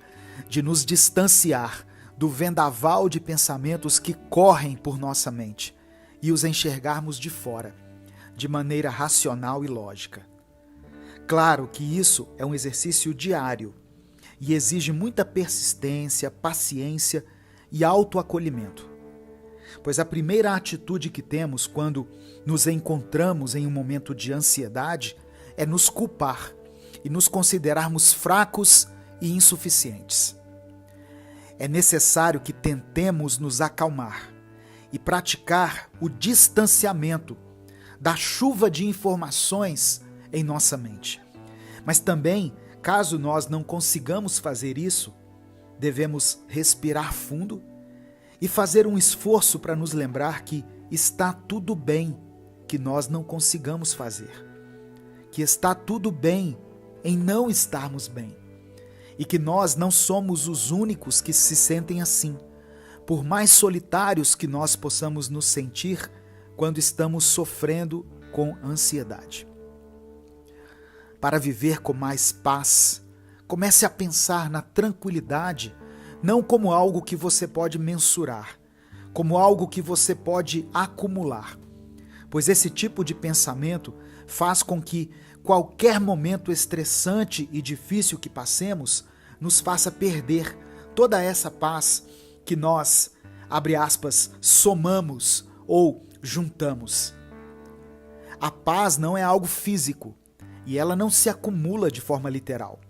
de nos distanciar do vendaval de pensamentos que correm por nossa mente e os enxergarmos de fora, de maneira racional e lógica. Claro que isso é um exercício diário e exige muita persistência, paciência e autoacolhimento. Pois a primeira atitude que temos quando nos encontramos em um momento de ansiedade é nos culpar e nos considerarmos fracos e insuficientes. É necessário que tentemos nos acalmar e praticar o distanciamento da chuva de informações em nossa mente. Mas também, caso nós não consigamos fazer isso, devemos respirar fundo e fazer um esforço para nos lembrar que está tudo bem que nós não consigamos fazer, que está tudo bem em não estarmos bem e que nós não somos os únicos que se sentem assim, por mais solitários que nós possamos nos sentir quando estamos sofrendo com ansiedade. Para viver com mais paz, comece a pensar na tranquilidade não como algo que você pode mensurar, como algo que você pode acumular, pois esse tipo de pensamento faz com que qualquer momento estressante e difícil que passemos nos faça perder toda essa paz que nós, abre aspas, somamos ou juntamos. A paz não é algo físico e ela não se acumula de forma literal.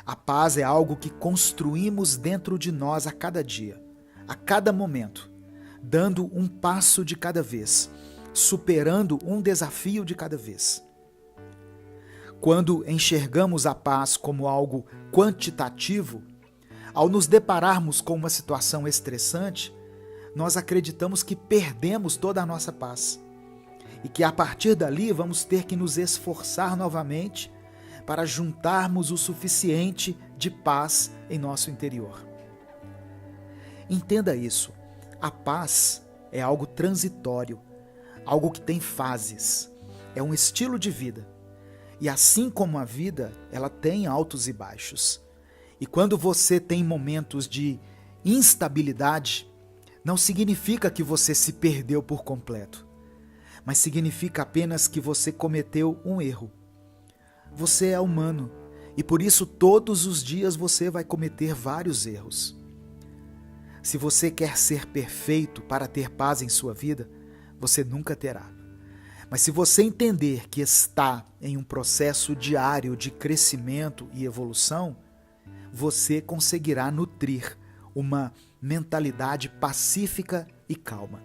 A paz é algo que construímos dentro de nós a cada dia, a cada momento, dando um passo de cada vez, superando um desafio de cada vez. Quando enxergamos a paz como algo quantitativo, ao nos depararmos com uma situação estressante, nós acreditamos que perdemos toda a nossa paz e que a partir dali vamos ter que nos esforçar novamente para juntarmos o suficiente de paz em nosso interior. Entenda isso. A paz é algo transitório, algo que tem fases, é um estilo de vida. E assim como a vida, ela tem altos e baixos. E quando você tem momentos de instabilidade, não significa que você se perdeu por completo, mas significa apenas que você cometeu um erro. Você é humano e por isso todos os dias você vai cometer vários erros. Se você quer ser perfeito para ter paz em sua vida, você nunca terá. Mas se você entender que está em um processo diário de crescimento e evolução, você conseguirá nutrir uma mentalidade pacífica e calma,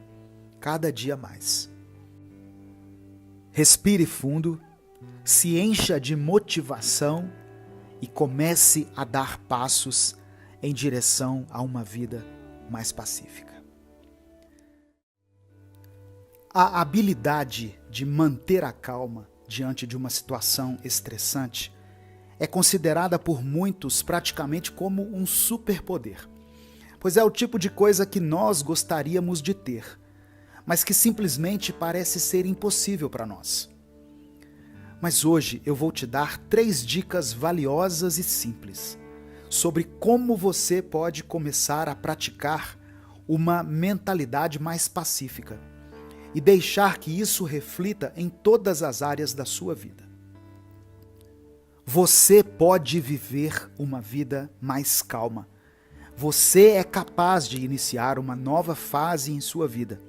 cada dia mais. Respire fundo, se encha de motivação e comece a dar passos em direção a uma vida mais pacífica. A habilidade de manter a calma diante de uma situação estressante é considerada por muitos praticamente como um superpoder, pois é o tipo de coisa que nós gostaríamos de ter, mas que simplesmente parece ser impossível para nós. Mas hoje eu vou te dar 3 dicas valiosas e simples sobre como você pode começar a praticar uma mentalidade mais pacífica e deixar que isso reflita em todas as áreas da sua vida. Você pode viver uma vida mais calma. Você é capaz de iniciar uma nova fase em sua vida.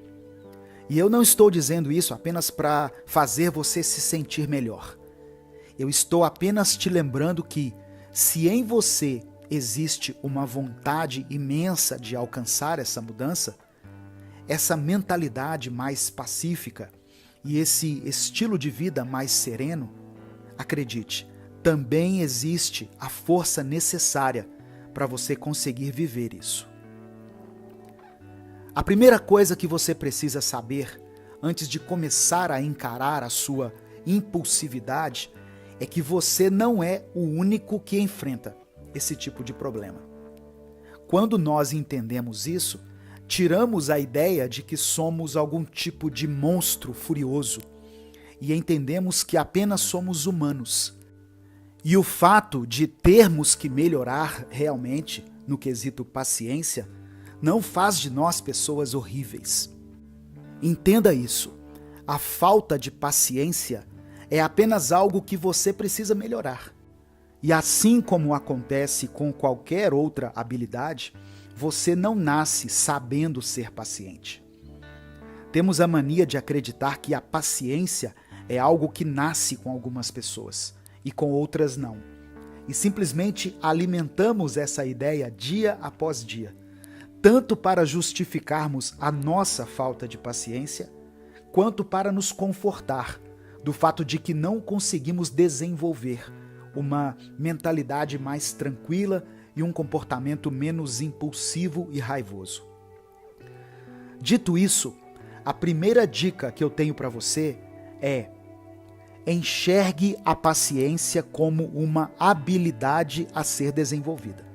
E eu não estou dizendo isso apenas para fazer você se sentir melhor. Eu estou apenas te lembrando que, se em você existe uma vontade imensa de alcançar essa mudança, essa mentalidade mais pacífica e esse estilo de vida mais sereno, acredite, também existe a força necessária para você conseguir viver isso. A primeira coisa que você precisa saber antes de começar a encarar a sua impulsividade é que você não é o único que enfrenta esse tipo de problema. Quando nós entendemos isso, tiramos a ideia de que somos algum tipo de monstro furioso e entendemos que apenas somos humanos. E o fato de termos que melhorar realmente no quesito paciência não faz de nós pessoas horríveis. Entenda isso. A falta de paciência é apenas algo que você precisa melhorar. E assim como acontece com qualquer outra habilidade, você não nasce sabendo ser paciente. Temos a mania de acreditar que a paciência é algo que nasce com algumas pessoas e com outras não. E simplesmente alimentamos essa ideia dia após dia, tanto para justificarmos a nossa falta de paciência, quanto para nos confortar do fato de que não conseguimos desenvolver uma mentalidade mais tranquila e um comportamento menos impulsivo e raivoso. Dito isso, a primeira dica que eu tenho para você é: enxergue a paciência como uma habilidade a ser desenvolvida.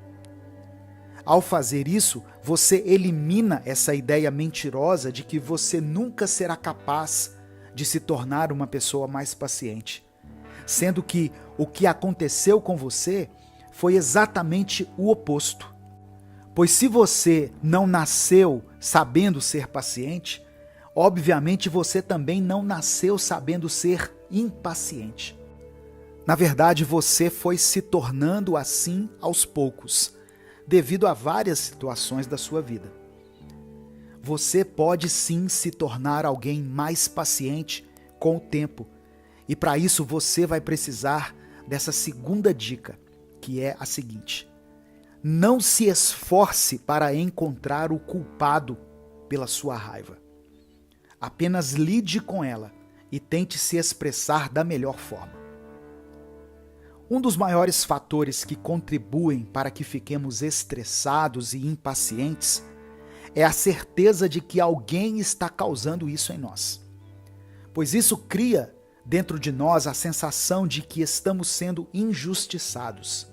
Ao fazer isso, você elimina essa ideia mentirosa de que você nunca será capaz de se tornar uma pessoa mais paciente, sendo que o que aconteceu com você foi exatamente o oposto. Pois se você não nasceu sabendo ser paciente, obviamente você também não nasceu sabendo ser impaciente. Na verdade, você foi se tornando assim aos poucos, devido a várias situações da sua vida. Você pode sim se tornar alguém mais paciente com o tempo, e para isso você vai precisar dessa segunda dica, que é a seguinte: não se esforce para encontrar o culpado pela sua raiva. Apenas lide com ela e tente se expressar da melhor forma. Um dos maiores fatores que contribuem para que fiquemos estressados e impacientes é a certeza de que alguém está causando isso em nós. Pois isso cria dentro de nós a sensação de que estamos sendo injustiçados.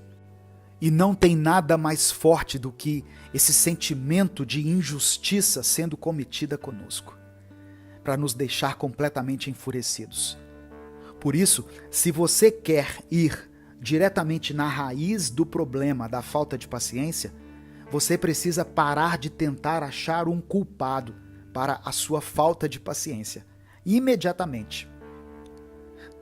E não tem nada mais forte do que esse sentimento de injustiça sendo cometida conosco, para nos deixar completamente enfurecidos. Por isso, se você quer ir diretamente na raiz do problema da falta de paciência, você precisa parar de tentar achar um culpado para a sua falta de paciência, imediatamente.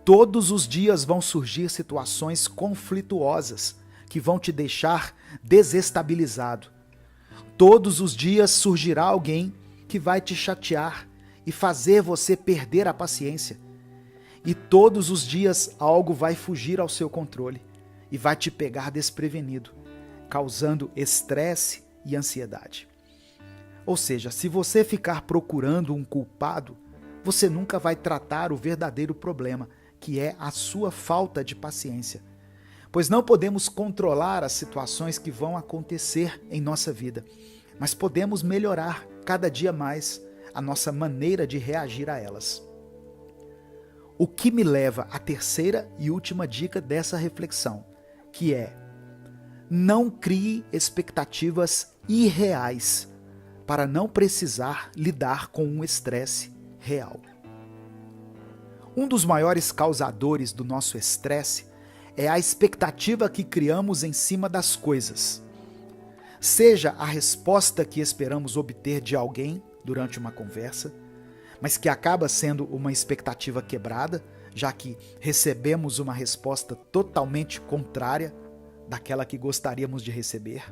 Todos os dias vão surgir situações conflituosas que vão te deixar desestabilizado. Todos os dias surgirá alguém que vai te chatear e fazer você perder a paciência. E todos os dias algo vai fugir ao seu controle e vai te pegar desprevenido, causando estresse e ansiedade. Ou seja, se você ficar procurando um culpado, você nunca vai tratar o verdadeiro problema, que é a sua falta de paciência. Pois não podemos controlar as situações que vão acontecer em nossa vida, mas podemos melhorar cada dia mais a nossa maneira de reagir a elas. O que me leva à terceira e última dica dessa reflexão, que é: não crie expectativas irreais para não precisar lidar com um estresse real. Um dos maiores causadores do nosso estresse é a expectativa que criamos em cima das coisas. Seja a resposta que esperamos obter de alguém durante uma conversa, mas que acaba sendo uma expectativa quebrada, já que recebemos uma resposta totalmente contrária daquela que gostaríamos de receber.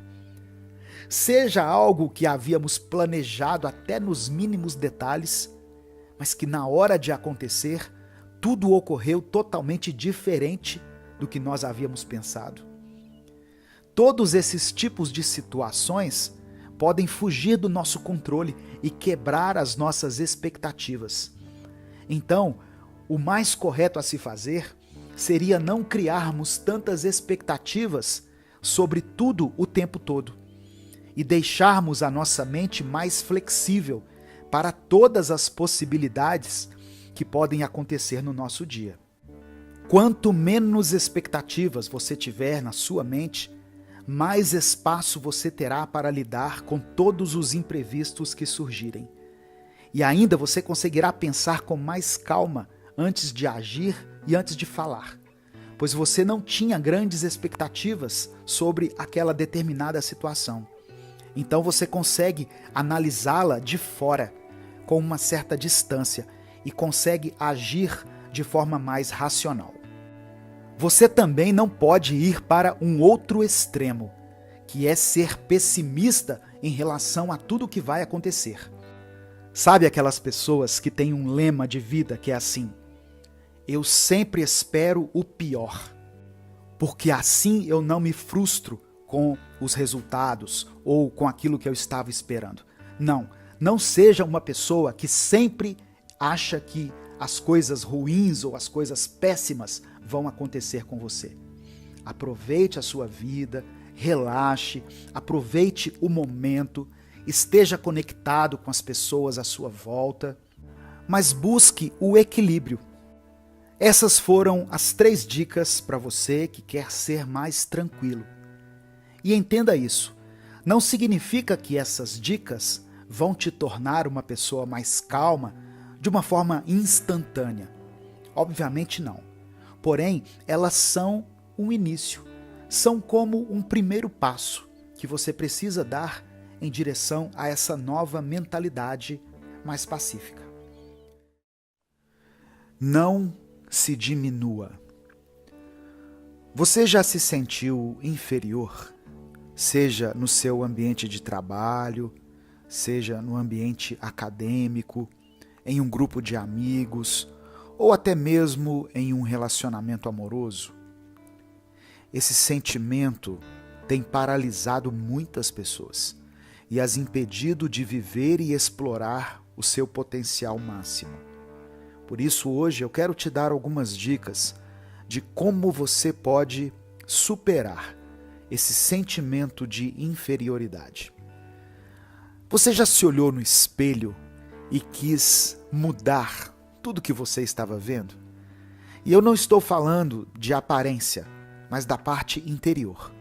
Seja algo que havíamos planejado até nos mínimos detalhes, mas que na hora de acontecer, tudo ocorreu totalmente diferente do que nós havíamos pensado. Todos esses tipos de situações podem fugir do nosso controle e quebrar as nossas expectativas. Então, o mais correto a se fazer seria não criarmos tantas expectativas sobre tudo o tempo todo e deixarmos a nossa mente mais flexível para todas as possibilidades que podem acontecer no nosso dia. Quanto menos expectativas você tiver na sua mente, mais espaço você terá para lidar com todos os imprevistos que surgirem. E ainda você conseguirá pensar com mais calma antes de agir e antes de falar, pois você não tinha grandes expectativas sobre aquela determinada situação. Então você consegue analisá-la de fora, com uma certa distância, e consegue agir de forma mais racional. Você também não pode ir para um outro extremo, que é ser pessimista em relação a tudo que vai acontecer. Sabe aquelas pessoas que têm um lema de vida que é assim: eu sempre espero o pior, porque assim eu não me frustro com os resultados ou com aquilo que eu estava esperando. Não seja uma pessoa que sempre acha que as coisas ruins ou as coisas péssimas vão acontecer com você. Aproveite a sua vida, relaxe, aproveite o momento, esteja conectado com as pessoas à sua volta, mas busque o equilíbrio. Essas foram as 3 dicas para você que quer ser mais tranquilo. E entenda isso, não significa que essas dicas vão te tornar uma pessoa mais calma de uma forma instantânea. Obviamente não. Porém, elas são um início, são como um primeiro passo que você precisa dar em direção a essa nova mentalidade mais pacífica. Não se diminua. Você já se sentiu inferior? Seja no seu ambiente de trabalho, seja no ambiente acadêmico, em um grupo de amigos, ou até mesmo em um relacionamento amoroso? Esse sentimento tem paralisado muitas pessoas e as impedido de viver e explorar o seu potencial máximo. Por isso, hoje eu quero te dar algumas dicas de como você pode superar esse sentimento de inferioridade. Você já se olhou no espelho e quis mudar tudo que você estava vendo? E eu não estou falando de aparência, mas da parte interior.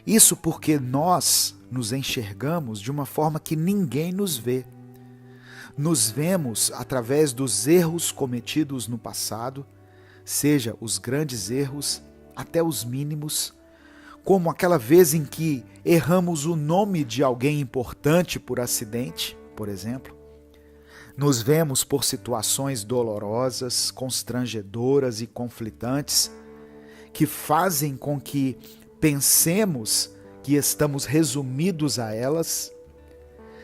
Isso porque nós nos enxergamos de uma forma que ninguém nos vê. Nos vemos através dos erros cometidos no passado, seja os grandes erros até os mínimos, como aquela vez em que erramos o nome de alguém importante por acidente, por exemplo. Nos vemos por situações dolorosas, constrangedoras e conflitantes, que fazem com que pensemos que estamos resumidos a elas,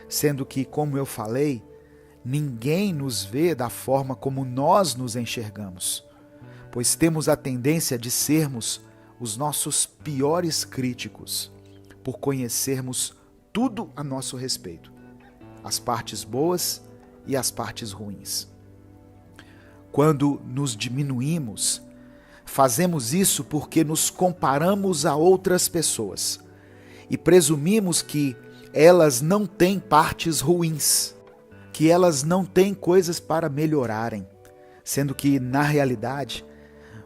sendo que, como eu falei, ninguém nos vê da forma como nós nos enxergamos, pois temos a tendência de sermos os nossos piores críticos, por conhecermos tudo a nosso respeito, as partes boas e as partes ruins. Quando nos diminuímos, fazemos isso porque nos comparamos a outras pessoas e presumimos que elas não têm partes ruins, que elas não têm coisas para melhorarem, sendo que, na realidade,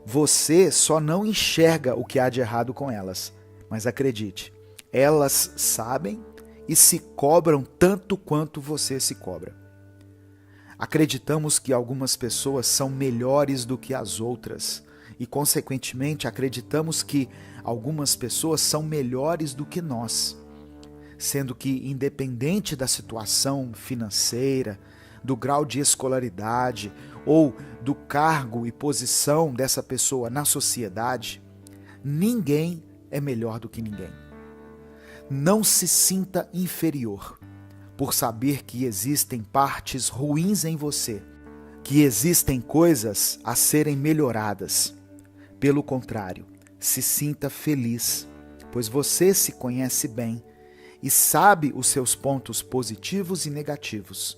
você só não enxerga o que há de errado com elas. Mas acredite, elas sabem e se cobram tanto quanto você se cobra. Acreditamos que algumas pessoas são melhores do que as outras e, consequentemente, acreditamos que algumas pessoas são melhores do que nós, sendo que, independente da situação financeira, do grau de escolaridade ou do cargo e posição dessa pessoa na sociedade, ninguém é melhor do que ninguém. Não se sinta inferior por saber que existem partes ruins em você, que existem coisas a serem melhoradas. Pelo contrário, se sinta feliz, pois você se conhece bem e sabe os seus pontos positivos e negativos.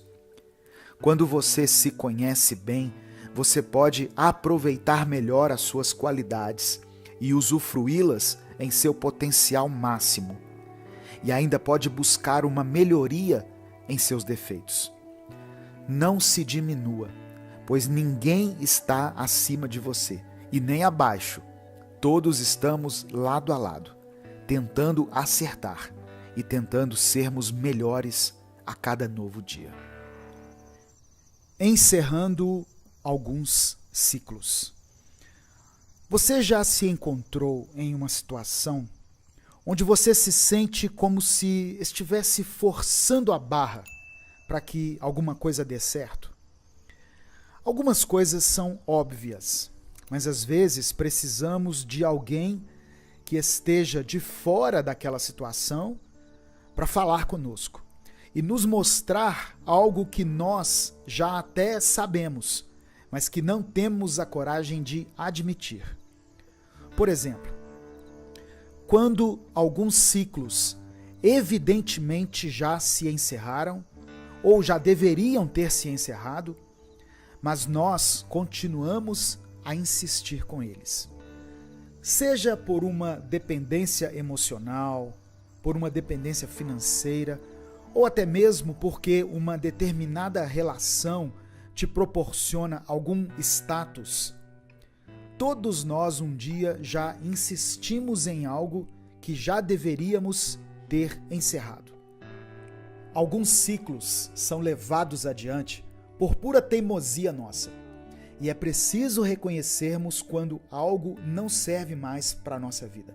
Quando você se conhece bem, você pode aproveitar melhor as suas qualidades e usufruí-las em seu potencial máximo. E ainda pode buscar uma melhoria em seus defeitos. Não se diminua, pois ninguém está acima de você e nem abaixo. Todos estamos lado a lado, tentando acertar e tentando sermos melhores a cada novo dia. Encerrando alguns ciclos. Você já se encontrou em uma situação onde você se sente como se estivesse forçando a barra para que alguma coisa dê certo? Algumas coisas são óbvias, mas às vezes precisamos de alguém que esteja de fora daquela situação para falar conosco e nos mostrar algo que nós já até sabemos, mas que não temos a coragem de admitir. Por exemplo, quando alguns ciclos evidentemente já se encerraram ou já deveriam ter se encerrado, mas nós continuamos a insistir com eles. Seja por uma dependência emocional, por uma dependência financeira, ou até mesmo porque uma determinada relação te proporciona algum status. Todos nós um dia já insistimos em algo que já deveríamos ter encerrado. Alguns ciclos são levados adiante por pura teimosia nossa. E é preciso reconhecermos quando algo não serve mais para a nossa vida.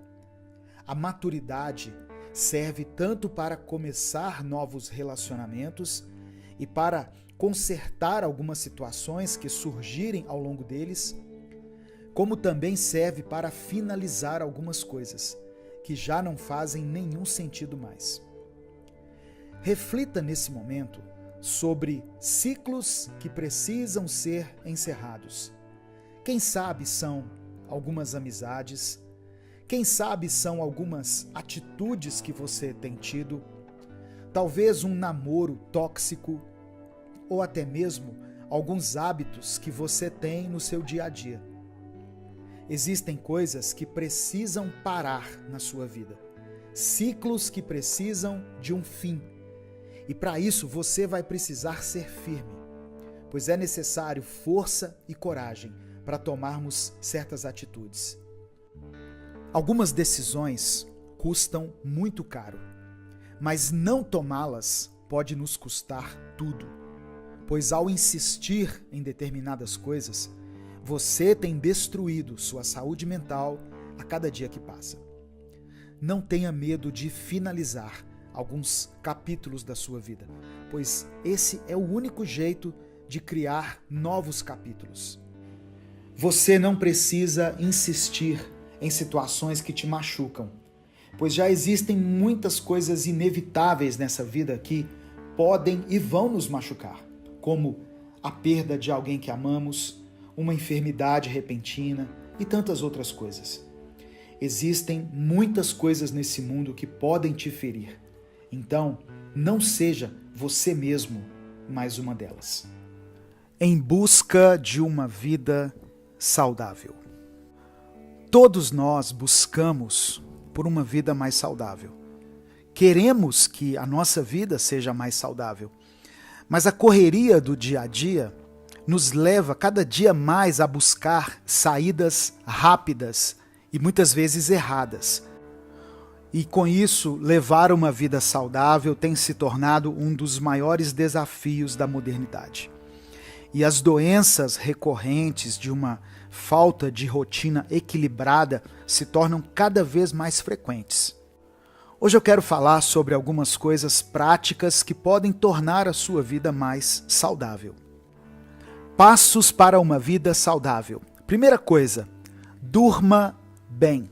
A maturidade serve tanto para começar novos relacionamentos e para consertar algumas situações que surgirem ao longo deles, como também serve para finalizar algumas coisas que já não fazem nenhum sentido mais. Reflita nesse momento sobre ciclos que precisam ser encerrados. Quem sabe são algumas amizades, quem sabe são algumas atitudes que você tem tido, talvez um namoro tóxico, ou até mesmo alguns hábitos que você tem no seu dia a dia. Existem coisas que precisam parar na sua vida, ciclos que precisam de um fim. E para isso você vai precisar ser firme, pois é necessário força e coragem para tomarmos certas atitudes. Algumas decisões custam muito caro, mas não tomá-las pode nos custar tudo, pois ao insistir em determinadas coisas, você tem destruído sua saúde mental a cada dia que passa. Não tenha medo de finalizar alguns capítulos da sua vida, pois esse é o único jeito de criar novos capítulos. Você não precisa insistir em situações que te machucam, pois já existem muitas coisas inevitáveis nessa vida que podem e vão nos machucar, como a perda de alguém que amamos, uma enfermidade repentina e tantas outras coisas. Existem muitas coisas nesse mundo que podem te ferir. Então, não seja você mesmo mais uma delas. Em busca de uma vida saudável. Todos nós buscamos por uma vida mais saudável. Queremos que a nossa vida seja mais saudável, mas a correria do dia a dia nos leva cada dia mais a buscar saídas rápidas e muitas vezes erradas. E com isso, levar uma vida saudável tem se tornado um dos maiores desafios da modernidade. E as doenças recorrentes de uma falta de rotina equilibrada se tornam cada vez mais frequentes. Hoje eu quero falar sobre algumas coisas práticas que podem tornar a sua vida mais saudável. Passos para uma vida saudável. Primeira coisa, durma bem.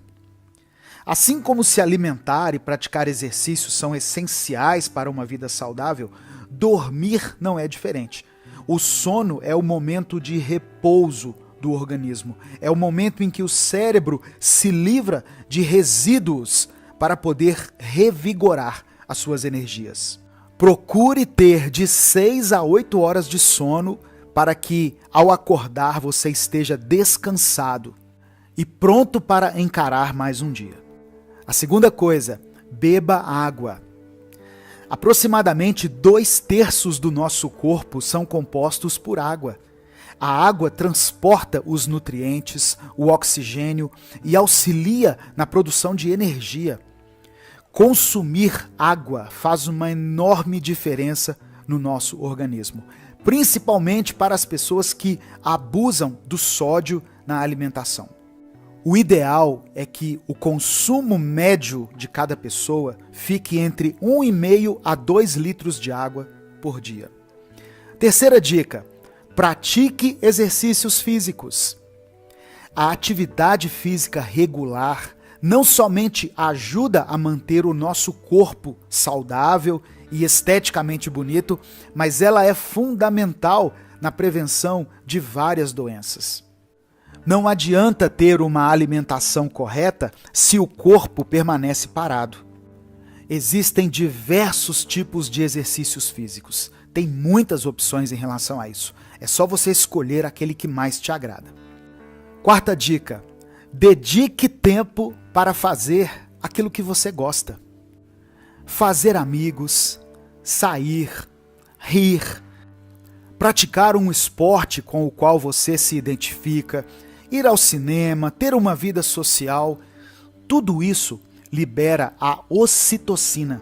Assim como se alimentar e praticar exercícios são essenciais para uma vida saudável, dormir não é diferente. O sono é o momento de repouso do organismo. É o momento em que o cérebro se livra de resíduos para poder revigorar as suas energias. Procure ter de 6 a 8 horas de sono para que, ao acordar, você esteja descansado e pronto para encarar mais um dia. A segunda coisa, beba água. Aproximadamente 2/3 do nosso corpo são compostos por água. A água transporta os nutrientes, o oxigênio e auxilia na produção de energia. Consumir água faz uma enorme diferença no nosso organismo, principalmente para as pessoas que abusam do sódio na alimentação. O ideal é que o consumo médio de cada pessoa fique entre 1,5 a 2 litros de água por dia. Terceira dica, pratique exercícios físicos. A atividade física regular não somente ajuda a manter o nosso corpo saudável e esteticamente bonito, mas ela é fundamental na prevenção de várias doenças. Não adianta ter uma alimentação correta se o corpo permanece parado. Existem diversos tipos de exercícios físicos. Tem muitas opções em relação a isso. É só você escolher aquele que mais te agrada. Quarta dica: dedique tempo para fazer aquilo que você gosta. Fazer amigos, sair, rir, praticar um esporte com o qual você se identifica, ir ao cinema, ter uma vida social, tudo isso libera a ocitocina,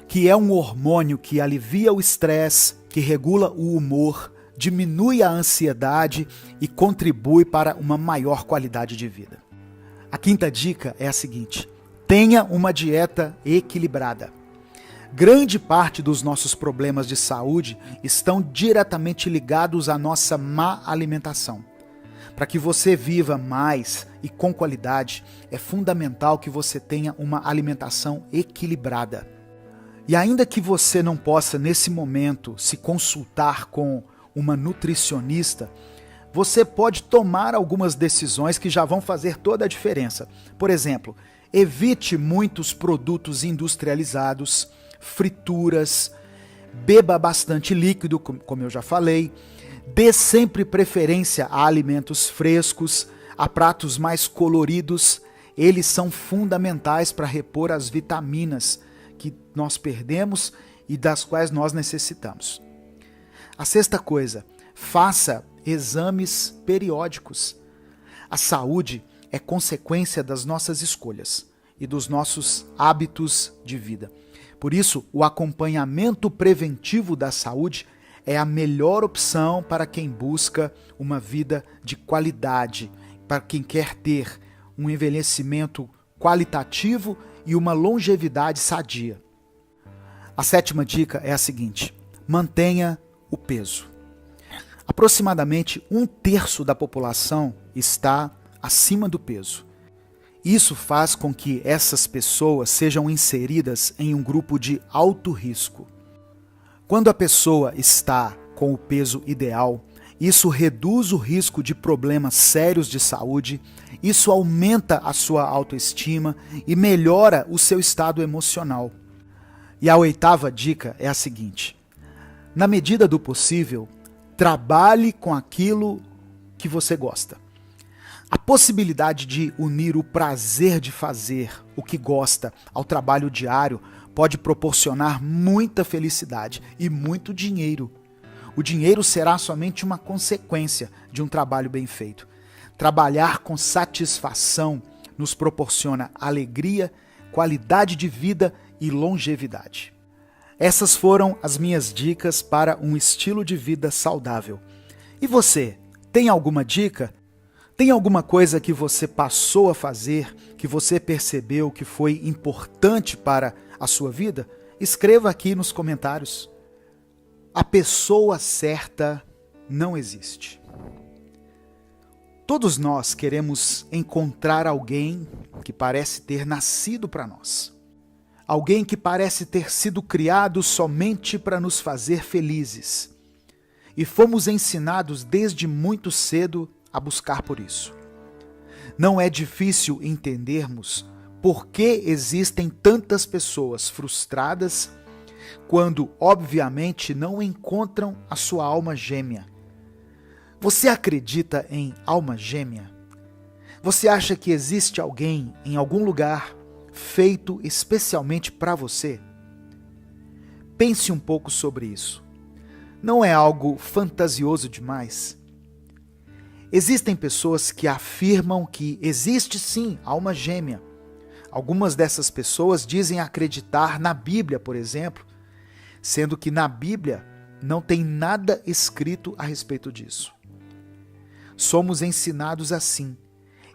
que é um hormônio que alivia o estresse, que regula o humor, diminui a ansiedade e contribui para uma maior qualidade de vida. A quinta dica é a seguinte: tenha uma dieta equilibrada. Grande parte dos nossos problemas de saúde estão diretamente ligados à nossa má alimentação. Para que você viva mais e com qualidade, é fundamental que você tenha uma alimentação equilibrada. E ainda que você não possa, nesse momento, se consultar com uma nutricionista, você pode tomar algumas decisões que já vão fazer toda a diferença. Por exemplo, evite muitos produtos industrializados, frituras, beba bastante líquido, como eu já falei, dê sempre preferência a alimentos frescos, a pratos mais coloridos. Eles são fundamentais para repor as vitaminas que nós perdemos e das quais nós necessitamos. A sexta coisa, faça exames periódicos. A saúde é consequência das nossas escolhas. e dos nossos hábitos de vida. Por isso, o acompanhamento preventivo da saúde é a melhor opção para quem busca uma vida de qualidade, para quem quer ter um envelhecimento qualitativo e uma longevidade sadia. A 7ª dica é a seguinte: mantenha o peso. Aproximadamente 1/3 da população está acima do peso. Isso faz com que essas pessoas sejam inseridas em um grupo de alto risco. Quando a pessoa está com o peso ideal, isso reduz o risco de problemas sérios de saúde, isso aumenta a sua autoestima e melhora o seu estado emocional. E a 8ª dica é a seguinte: na medida do possível, trabalhe com aquilo que você gosta. A possibilidade de unir o prazer de fazer o que gosta ao trabalho diário pode proporcionar muita felicidade e muito dinheiro. O dinheiro será somente uma consequência de um trabalho bem feito. Trabalhar com satisfação nos proporciona alegria, qualidade de vida e longevidade. Essas foram as minhas dicas para um estilo de vida saudável. E você, tem alguma dica? Tem alguma coisa que você passou a fazer, que você percebeu que foi importante para a sua vida? Escreva aqui nos comentários. A pessoa certa não existe. Todos nós queremos encontrar alguém que parece ter nascido para nós. Alguém que parece ter sido criado somente para nos fazer felizes. E fomos ensinados desde muito cedo a buscar por isso. Não é difícil entendermos por que existem tantas pessoas frustradas quando, obviamente, não encontram a sua alma gêmea. Você acredita em alma gêmea? Você acha que existe alguém em algum lugar feito especialmente para você? Pense um pouco sobre isso. Não é algo fantasioso demais? Existem pessoas que afirmam que existe sim alma gêmea. Algumas dessas pessoas dizem acreditar na Bíblia, por exemplo, sendo que na Bíblia não tem nada escrito a respeito disso. Somos ensinados assim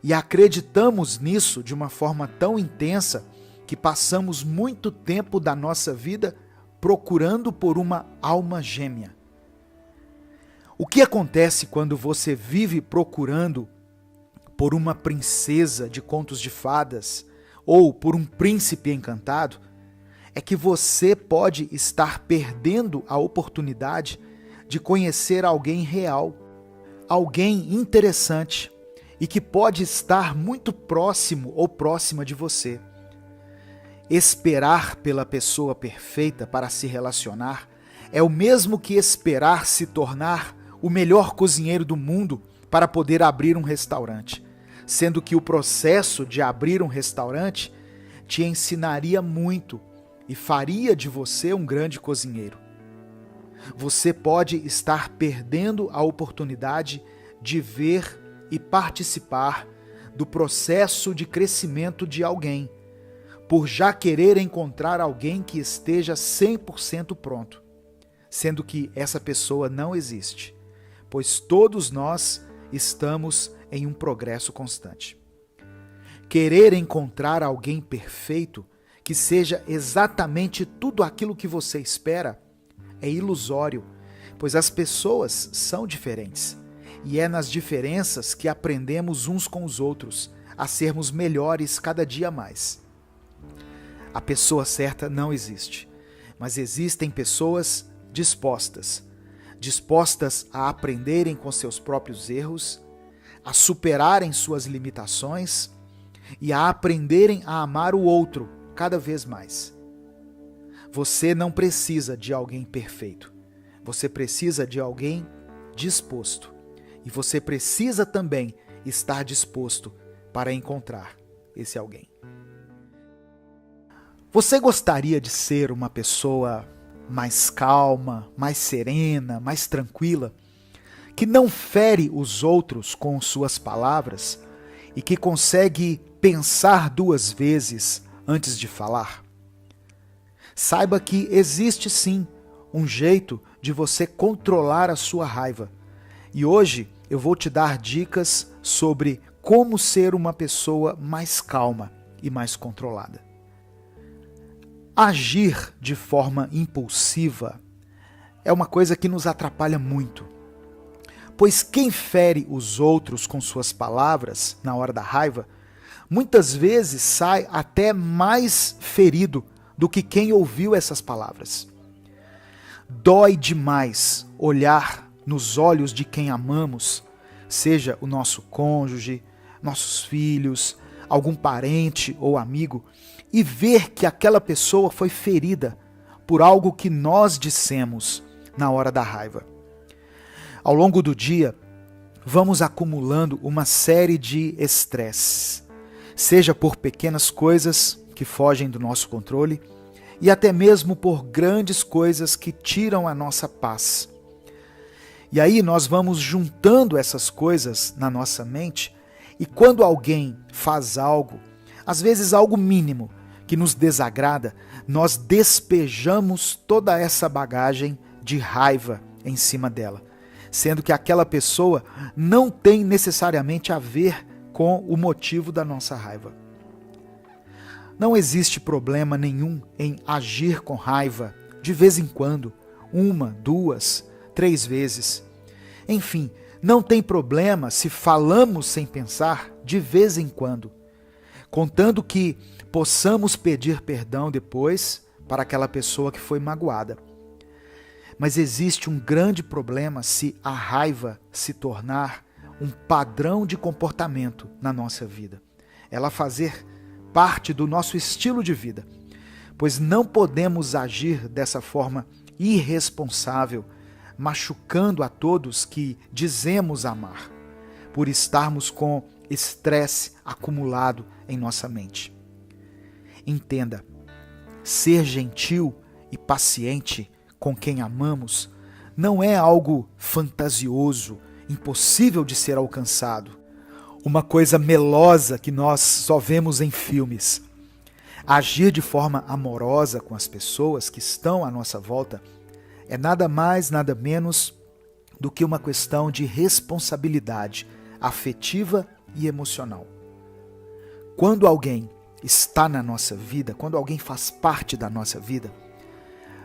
e acreditamos nisso de uma forma tão intensa que passamos muito tempo da nossa vida procurando por uma alma gêmea. O que acontece quando você vive procurando por uma princesa de contos de fadas ou por um príncipe encantado? É que você pode estar perdendo a oportunidade de conhecer alguém real, alguém interessante e que pode estar muito próximo ou próxima de você. Esperar pela pessoa perfeita para se relacionar é o mesmo que esperar se tornar o melhor cozinheiro do mundo para poder abrir um restaurante, sendo que o processo de abrir um restaurante te ensinaria muito e faria de você um grande cozinheiro. Você pode estar perdendo a oportunidade de ver e participar do processo de crescimento de alguém, por já querer encontrar alguém que esteja 100% pronto, sendo que essa pessoa não existe, pois todos nós estamos em um progresso constante. Querer encontrar alguém perfeito, que seja exatamente tudo aquilo que você espera, é ilusório, pois as pessoas são diferentes. E é nas diferenças que aprendemos uns com os outros a sermos melhores cada dia mais. A pessoa certa não existe, mas existem pessoas dispostas a aprenderem com seus próprios erros, a superarem suas limitações e a aprenderem a amar o outro cada vez mais. Você não precisa de alguém perfeito. Você precisa de alguém disposto. E você precisa também estar disposto para encontrar esse alguém. Você gostaria de ser uma pessoa mais calma, mais serena, mais tranquila, que não fere os outros com suas palavras e que consegue pensar 2 vezes antes de falar? Saiba que existe sim um jeito de você controlar a sua raiva. E hoje eu vou te dar dicas sobre como ser uma pessoa mais calma e mais controlada. Agir de forma impulsiva é uma coisa que nos atrapalha muito, pois quem fere os outros com suas palavras na hora da raiva, muitas vezes sai até mais ferido do que quem ouviu essas palavras. Dói demais olhar nos olhos de quem amamos, seja o nosso cônjuge, nossos filhos, algum parente ou amigo, e ver que aquela pessoa foi ferida por algo que nós dissemos na hora da raiva. Ao longo do dia, vamos acumulando uma série de estresses, seja por pequenas coisas que fogem do nosso controle e até mesmo por grandes coisas que tiram a nossa paz. E aí nós vamos juntando essas coisas na nossa mente e quando alguém faz algo, às vezes algo mínimo, que nos desagrada, nós despejamos toda essa bagagem de raiva em cima dela, sendo que aquela pessoa não tem necessariamente a ver com o motivo da nossa raiva. Não existe problema nenhum em agir com raiva de vez em quando, 1, 2, 3 vezes. Enfim, não tem problema se falamos sem pensar de vez em quando, contando que possamos pedir perdão depois para aquela pessoa que foi magoada. Mas existe um grande problema se a raiva se tornar um padrão de comportamento na nossa vida. Ela fazer parte do nosso estilo de vida, pois não podemos agir dessa forma irresponsável, machucando a todos que dizemos amar, por estarmos com estresse acumulado em nossa mente. Entenda, ser gentil e paciente com quem amamos não é algo fantasioso, impossível de ser alcançado, uma coisa melosa que nós só vemos em filmes. Agir de forma amorosa com as pessoas que estão à nossa volta é nada mais, nada menos do que uma questão de responsabilidade afetiva e emocional. Quando alguém está na nossa vida, quando alguém faz parte da nossa vida,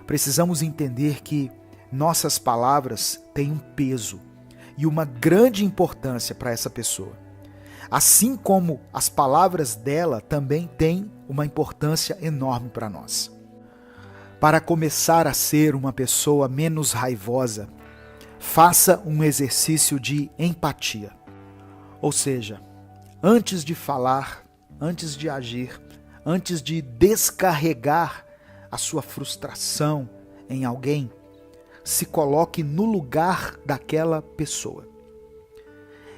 precisamos entender que nossas palavras têm um peso e uma grande importância para essa pessoa. Assim como as palavras dela também têm uma importância enorme para nós. Para começar a ser uma pessoa menos raivosa, faça um exercício de empatia. Ou seja, antes de falar, antes de agir, antes de descarregar a sua frustração em alguém, se coloque no lugar daquela pessoa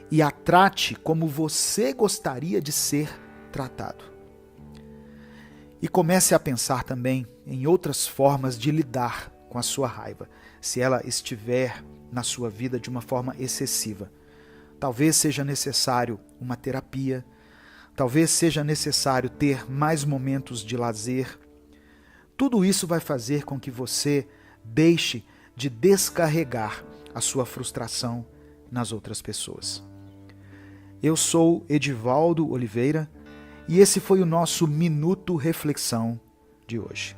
e a trate como você gostaria de ser tratado. E comece a pensar também em outras formas de lidar com a sua raiva, se ela estiver na sua vida de uma forma excessiva. Talvez seja necessário uma terapia, talvez seja necessário ter mais momentos de lazer. Tudo isso vai fazer com que você deixe de descarregar a sua frustração nas outras pessoas. Eu sou Edivaldo Oliveira e esse foi o nosso Minuto Reflexão de hoje.